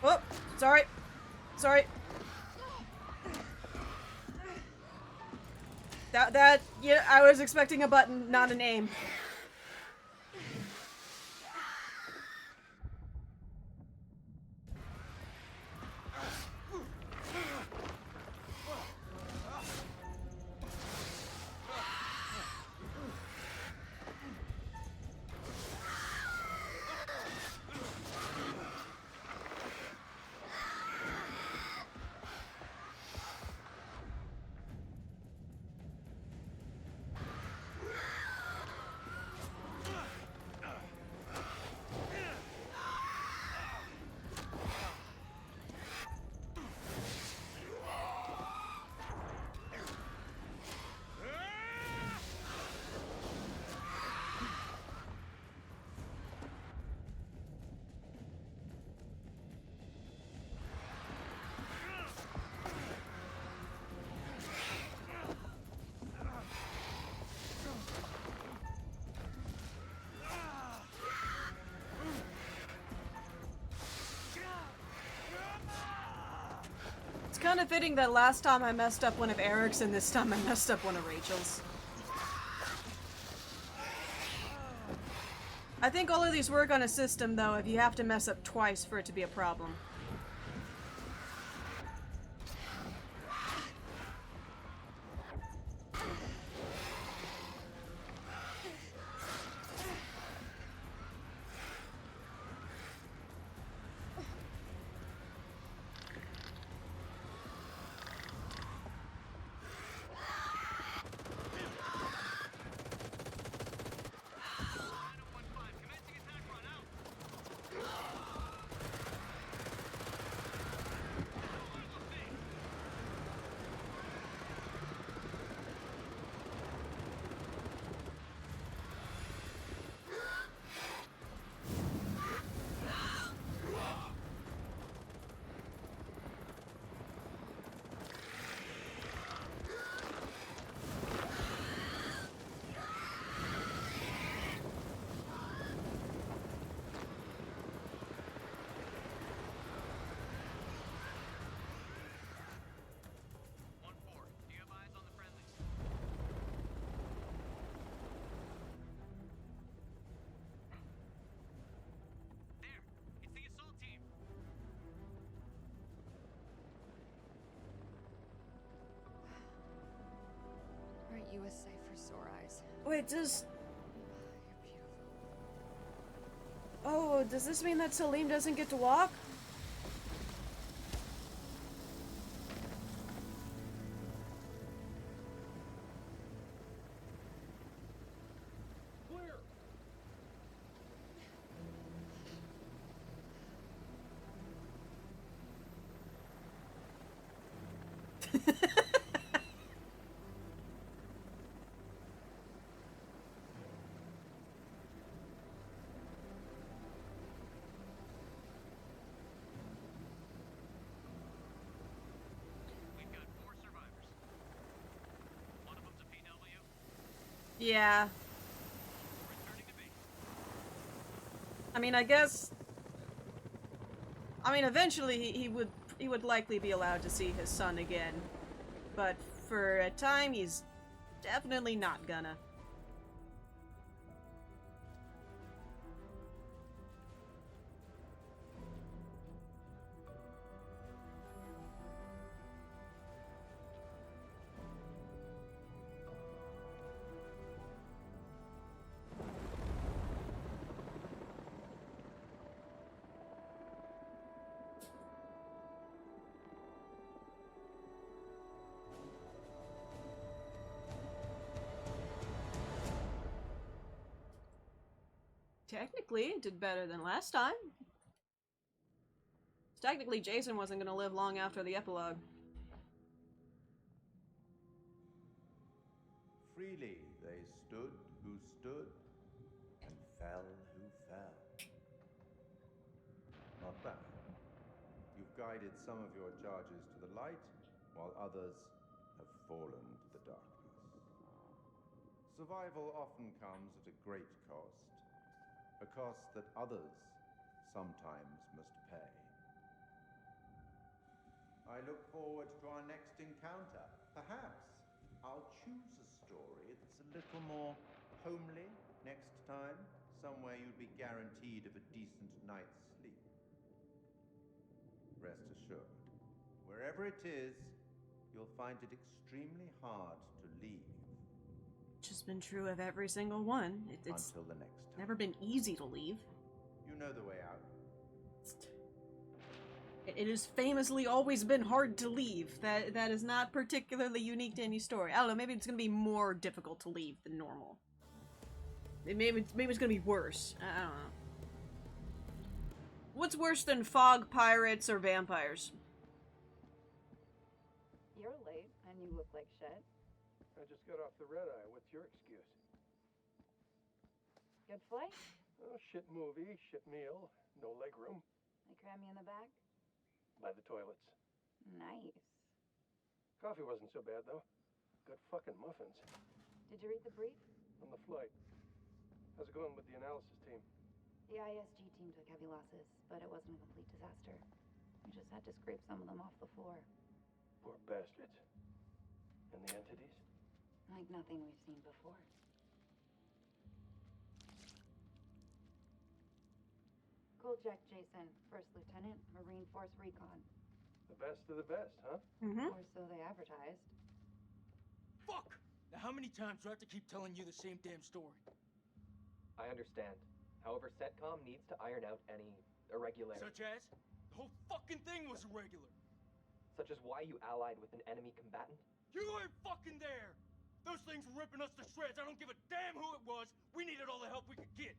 Oh, sorry. Sorry. Yeah, I was expecting a button, not an aim. It's kind of fitting that last time I messed up one of Eric's and this time I messed up one of Rachel's. I think all of these work on a system, though, if you have to mess up twice for it to be a problem. Wait, oh, does this mean that Salim doesn't get to walk? Yeah. I mean, I guess. I mean, eventually he would likely be allowed to see his son again, but for a time he's definitely not gonna. Technically, it did better than last time. Technically, Jason wasn't gonna live long after the epilogue. Freely they stood who stood, and fell who fell. Not bad. You've guided some of your charges to the light, while others have fallen to the darkness. Survival often comes at a great cost. A cost that others sometimes must pay. I look forward to our next encounter. Perhaps I'll choose a story that's a little more homely next time. Somewhere you'll be guaranteed of a decent night's sleep. Rest assured, wherever it is, you'll find it extremely hard to leave. Just been true of every single one. It's until the next time. Never been easy to leave. You know the way out. It has famously always been hard to leave. That is not particularly unique to any story. I don't know, maybe it's gonna be more difficult to leave than normal. Maybe it's gonna be worse. I don't know. What's worse than fog pirates or vampires? You're late, and you look like shit. I just got off the red eye. What's your excuse? Good flight? Oh, shit movie, shit meal, no leg room. They cram you in the back? By the toilets. Nice. Coffee wasn't so bad, though. Good fucking muffins. Did you read the brief? On the flight. How's it going with the analysis team? The ISG team took heavy losses, but it wasn't a complete disaster. We just had to scrape some of them off the floor. Poor bastards. And the entities? Like nothing we've seen before. Kolchak Jason, First Lieutenant, Marine Force Recon. The best of the best, huh? Mm-hmm. Or so they advertised. Fuck! Now how many times do I have to keep telling you the same damn story? I understand. However, CENTCOM needs to iron out any irregularities. Such as? The whole fucking thing was irregular. Such as why you allied with an enemy combatant? You weren't fucking there! Those things were ripping us to shreds. I don't give a damn who it was. We needed all the help we could get.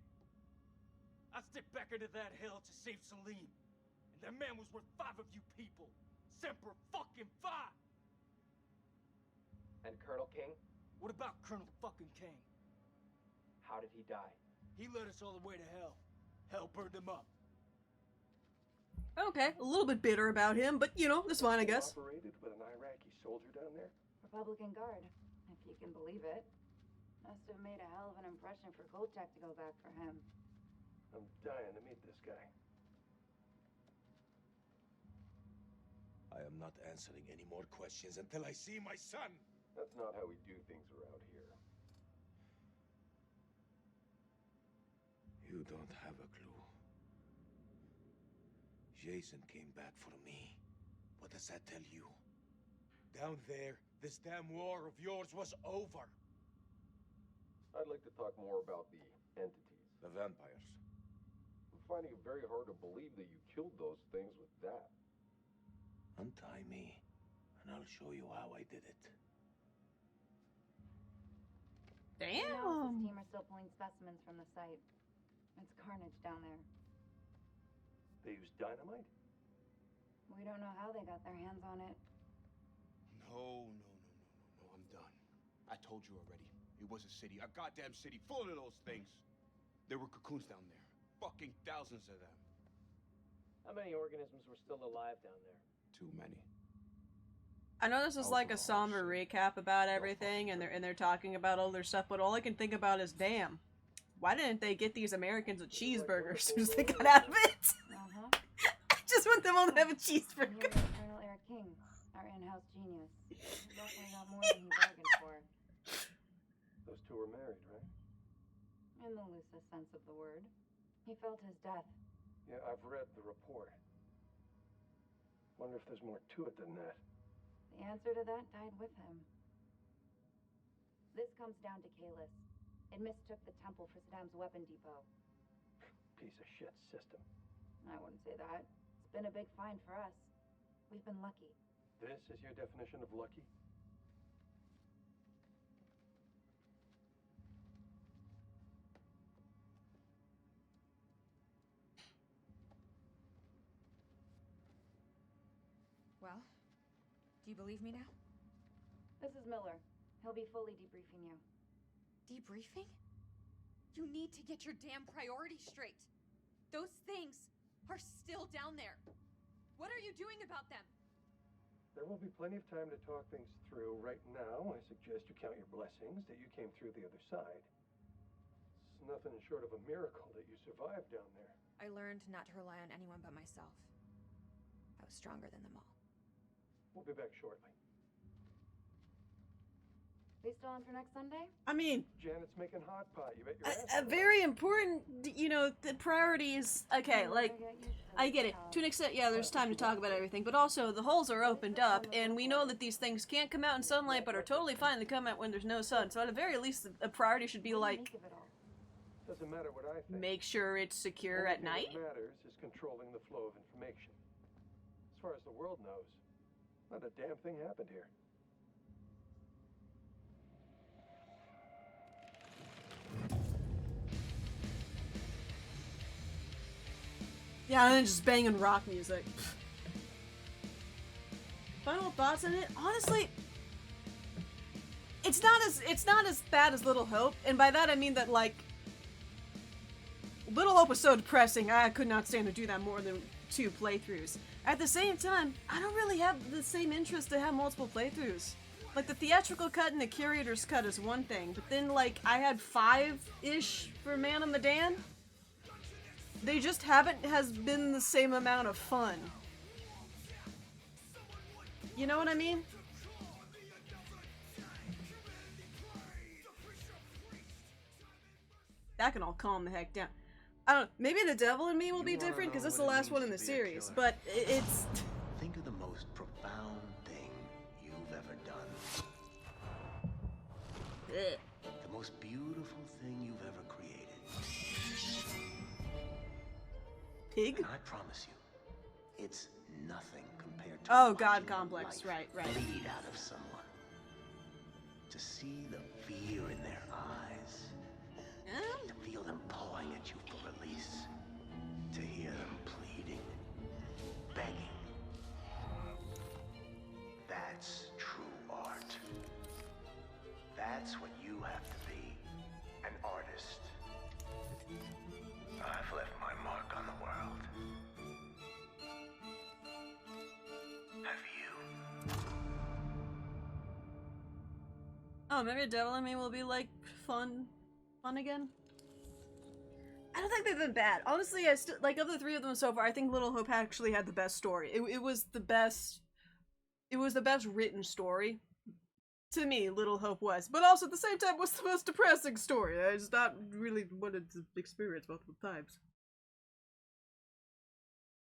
I stepped back into that hell to save Salim. And that man was worth 5 of you people. Semper fucking Fi! And Colonel King? What about Colonel fucking King? How did he die? He led us all the way to hell. Hell burned him up. Okay, a little bit bitter about him, but you know, that's fine, I guess. Operated with an Iraqi soldier down there? Republican Guard, if you can believe it. Must have made a hell of an impression for Kolchak to go back for him. I'm dying to meet this guy. I am not answering any more questions until I see my son! That's not how we do things around here. You don't have a clue. Jason came back for me. What does that tell you? Down there, this damn war of yours was over. I'd like to talk more about the entities. The vampires. I'm finding it very hard to believe that you killed those things with that. Untie me, and I'll show you how I did it. The analysis team are still pulling specimens from the site. It's carnage down there. They used dynamite? We don't know how they got their hands on it. No, I'm done. I told you already. It was a city, a goddamn city full of those things. There were cocoons down there. Fucking thousands of them. How many organisms were still alive down there? Too many. I know this is like a somber recap about everything, and they're talking about all their stuff, but all I can think about is, damn, why didn't they get these Americans a cheeseburger as soon as they got out of it? I just want them all to have a cheeseburger. Here's Colonel Eric King, our in-house genius. He definitely got more than he bargained for. Those two were married, right? In the loosest sense of the word. He felt his death. Yeah, I've read the report. Wonder if there's more to it than that. The answer to that died with him. This comes down to Kalis. It mistook the temple for Saddam's weapon depot. Piece of shit system. I wouldn't say that. It's been a big find for us. We've been lucky. This is your definition of lucky? Well, do you believe me now? This is Miller. He'll be fully debriefing you. Debriefing? You need to get your damn priorities straight. Those things are still down there. What are you doing about them? There will be plenty of time to talk things through. Right now, I suggest you count your blessings that you came through the other side. It's nothing short of a miracle that you survived down there. I learned not to rely on anyone but myself. I was stronger than them all. We'll be back shortly. We still on for next Sunday? I mean, Janet's making hot pot. You bet your ass a off. very important, you know, the priorities. Okay, like, I get it. To an extent, yeah, there's time to talk about everything, but also the holes are opened up, and we know that these things can't come out in sunlight, but are totally fine to come out when there's no sun. So at the very least, a priority should be like, Doesn't matter what I think. make sure it's secure Only at thing night. that matters is controlling the flow of information. As far as the world knows, not a damn thing happened here. Yeah, and then just banging rock music. Final thoughts on it? Honestly, it's not as bad as Little Hope, and by that I mean that, like, Little Hope was so depressing, I could not stand to do that more than 2 playthroughs. At the same time, I don't really have the same interest to have multiple playthroughs. Like, the theatrical cut and the curator's cut is one thing, but then, like, I had 5-ish for Man of Medan. They just haven't been the same amount of fun. You know what I mean? That can all calm the heck down. I don't know, maybe The Devil in Me will be different because it's the last one in the series, but it's... Think of the most profound thing you've ever done. Ugh. The most beautiful thing you've ever created. Pig? And I promise you, it's nothing compared to Oh, God complex, right. bleed out of someone. To see the fear in their eyes. To feel them pawing at you for release. To hear them pleading, begging. That's true art. That's what you have to be. An artist. I've left my mark on the world. Have you? Oh, maybe The Devil in Me will be, like, fun again? I don't think they've been bad. Honestly, I still, like, of the 3 of them so far, I think Little Hope actually had the best story. It was the best written story. To me, Little Hope was. But also, at the same time, was the most depressing story. I just not really wanted to experience multiple times.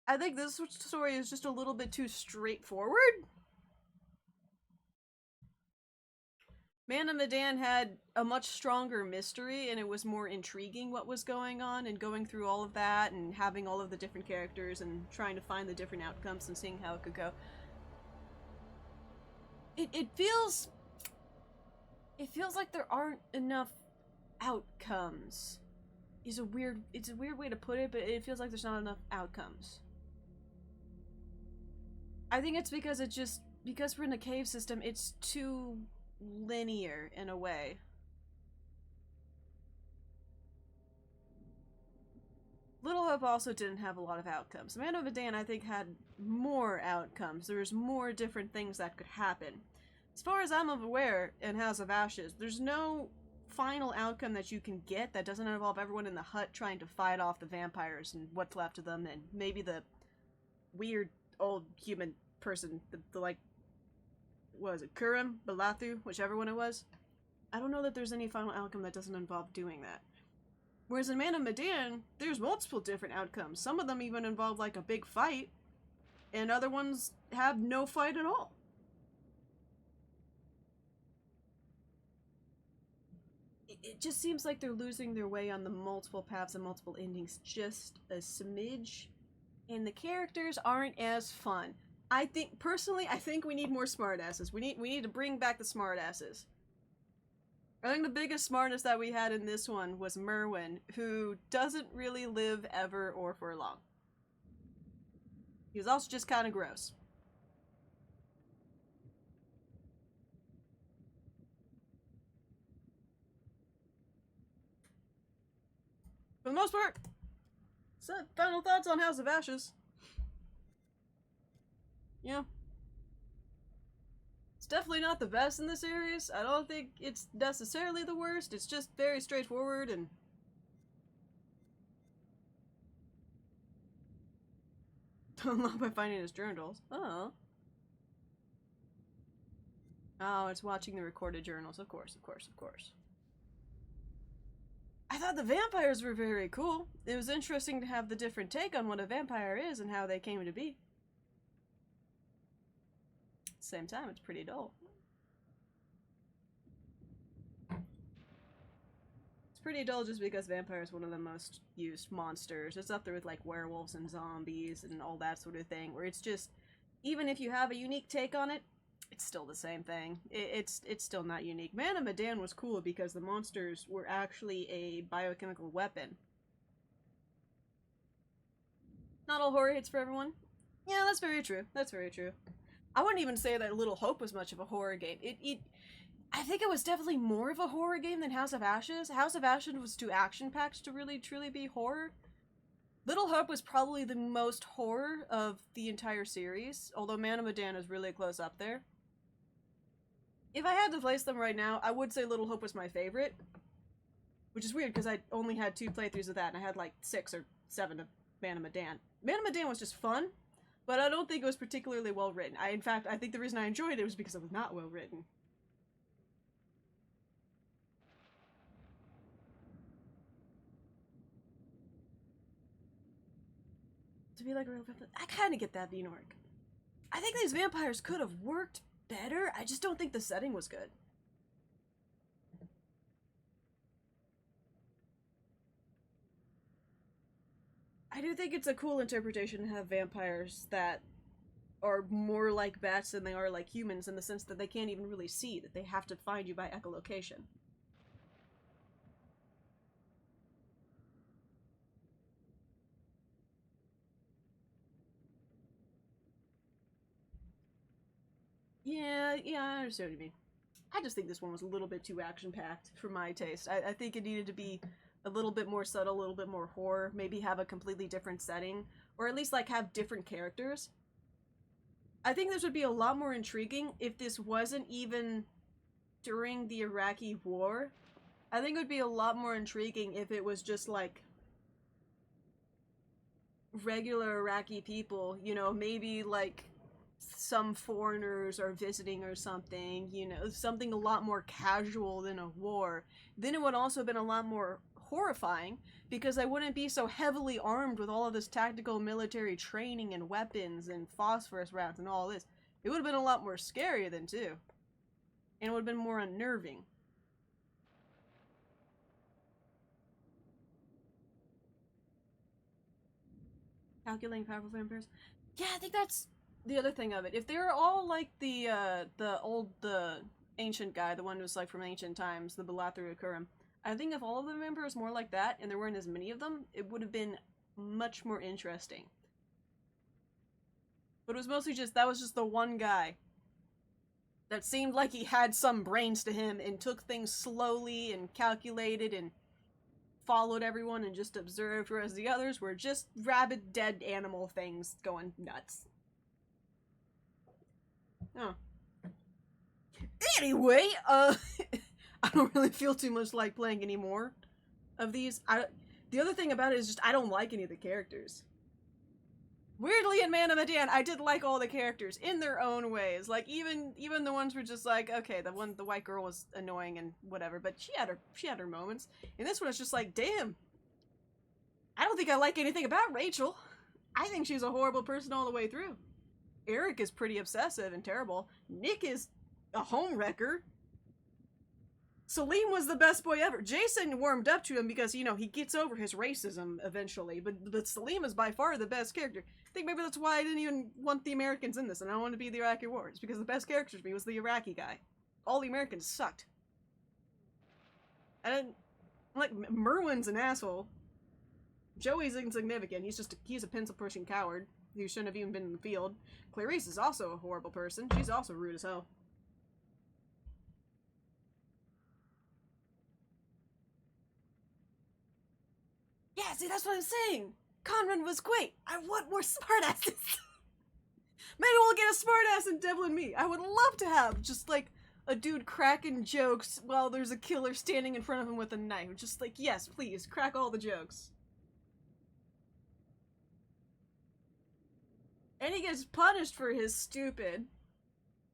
I think this story is just a little bit too straightforward. Man of Medan had a much stronger mystery, and it was more intriguing what was going on, and going through all of that, and having all of the different characters, and trying to find the different outcomes, and seeing how it could go. It feels like there aren't enough outcomes. It's a weird way to put it, but it feels like there's not enough outcomes. I think it's because because we're in a cave system, it's too linear in a way. Little Hope also didn't have a lot of outcomes. Man of Medan, I think, had more outcomes. There was more different things that could happen. As far as I'm aware, in House of Ashes, there's no final outcome that you can get that doesn't involve everyone in the hut trying to fight off the vampires and what's left of them, and maybe the weird old human person, the like, what was it, Kurim, Balathu, whichever one it was. I don't know that there's any final outcome that doesn't involve doing that. Whereas in Man of Medan, there's multiple different outcomes. Some of them even involve like a big fight, and other ones have no fight at all. It just seems like they're losing their way on the multiple paths and multiple endings just a smidge, and the characters aren't as fun. I think, personally, we need more smartasses. We need to bring back the smartasses. I think the biggest smartass that we had in this one was Merwin, who doesn't really live ever or for long. He was also just kind of gross. For the most part, so final thoughts on House of Ashes. Yeah. It's definitely not the best in the series. I don't think it's necessarily the worst. It's just very straightforward and... unlocked by finding his journals. Oh. Oh, it's watching the recorded journals. Of course. I thought the vampires were very cool. It was interesting to have the different take on what a vampire is and how they came to be. At the same time, it's pretty dull. It's pretty dull just because vampire is one of the most used monsters. It's up there with like werewolves and zombies and all that sort of thing, where it's just, even if you have a unique take on it, it's still the same thing. It's still not unique. Man of Medan was cool because the monsters were actually a biochemical weapon. Not all horror hits for everyone. Yeah, that's very true. That's very true. I wouldn't even say that Little Hope was much of a horror game. I think it was definitely more of a horror game than House of Ashes. House of Ashes was too action-packed to really truly be horror. Little Hope was probably the most horror of the entire series, although Man of Medan is really close up there. If I had to place them right now, I would say Little Hope was my favorite. Which is weird, because I only had 2 playthroughs of that, and I had like 6 or 7 of Man of Medan. Man of Medan was just fun, but I don't think it was particularly well written. In fact, I think the reason I enjoyed it was because it was not well written. To be like a real vampire, I kind of get that being orc. I think these vampires could have worked better. I just don't think the setting was good. I do think it's a cool interpretation to have vampires that are more like bats than they are like humans, in the sense that they can't even really see, that they have to find you by echolocation. Yeah, I understand what you mean. I just think this one was a little bit too action-packed for my taste. I think it needed to be a little bit more subtle, a little bit more horror, maybe have a completely different setting, or at least like have different characters. I think this would be a lot more intriguing if this wasn't even during the Iraqi war. I think it would be a lot more intriguing if it was just like regular Iraqi people, you know, maybe like some foreigners are visiting or something, you know, something a lot more casual than a war. Then it would also have been a lot more horrifying, because I wouldn't be so heavily armed with all of this tactical military training and weapons and phosphorus rounds and all this. It would have been a lot more scary then too. And it would have been more unnerving. Calculating powerful vampires. Yeah, I think that's the other thing of it. If they were all like the ancient guy, the one who's like from ancient times, the Balathru Akurim, I think if all of the vampires were more like that, and there weren't as many of them, it would have been much more interesting. But it was mostly just, that was just the one guy that seemed like he had some brains to him and took things slowly and calculated and followed everyone and just observed, whereas the others were just rabid dead animal things going nuts. Oh. Anyway, I don't really feel too much like playing any more of these. The other thing about it is just I don't like any of the characters. Weirdly, in Man of Medan, I did like all the characters in their own ways. Like even the ones were just like, okay, the white girl was annoying and whatever, but she had her moments. And this one is just like, damn, I don't think I like anything about Rachel. I think she's a horrible person all the way through. Eric is pretty obsessive and terrible. Nick is a homewrecker. Salim was the best boy ever. Jason warmed up to him because, you know, he gets over his racism eventually, but Salim is by far the best character. I think maybe that's why I didn't even want the Americans in this, and I don't want to be the Iraqi war. It's because the best character to me was the Iraqi guy. All the Americans sucked. I didn't... Like, Merwin's an asshole. Joey's insignificant. He's a pencil-pushing coward who shouldn't have even been in the field. Clarice is also a horrible person. She's also rude as hell. Yeah, see, that's what I'm saying! Conran was great! I want more smartasses! Maybe we'll get a smartass in Devil and Me! I would love to have just, like, a dude cracking jokes while there's a killer standing in front of him with a knife. Just like, yes, please, crack all the jokes. And he gets punished for his stupid.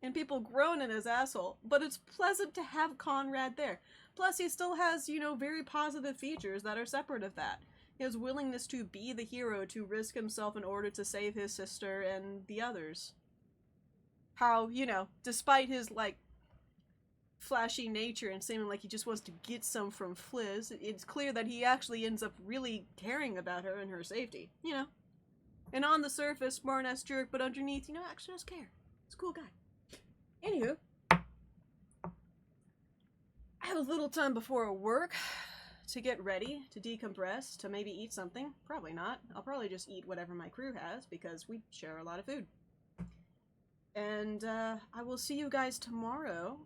And people groan at his asshole. But it's pleasant to have Conrad there. Plus, he still has, you know, very positive features that are separate of that. His willingness to be the hero, to risk himself in order to save his sister and the others. How, you know, despite his, like, flashy nature and seeming like he just wants to get some from Fliz, it's clear that he actually ends up really caring about her and her safety, you know. And on the surface, smart-ass jerk, but underneath, you know, actually does care. He's a cool guy. Anywho, I have a little time before work to get ready, to decompress, to maybe eat something. Probably not. I'll probably just eat whatever my crew has, because we share a lot of food. And, I will see you guys tomorrow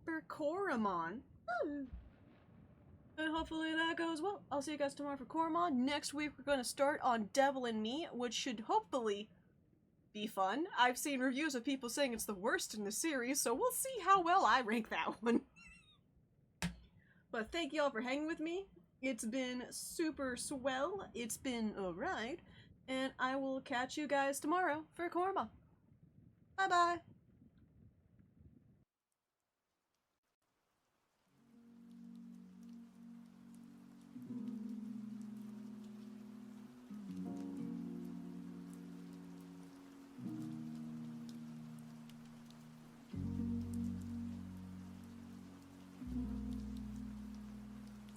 for Koromon. And hopefully that goes well. I'll see you guys tomorrow for Koromon. Next week we're going to start on Devil and Me, which should hopefully be fun. I've seen reviews of people saying it's the worst in the series, so we'll see how well I rank that one. But thank y'all for hanging with me. It's been super swell. It's been alright. And I will catch you guys tomorrow for Koromon. Bye-bye.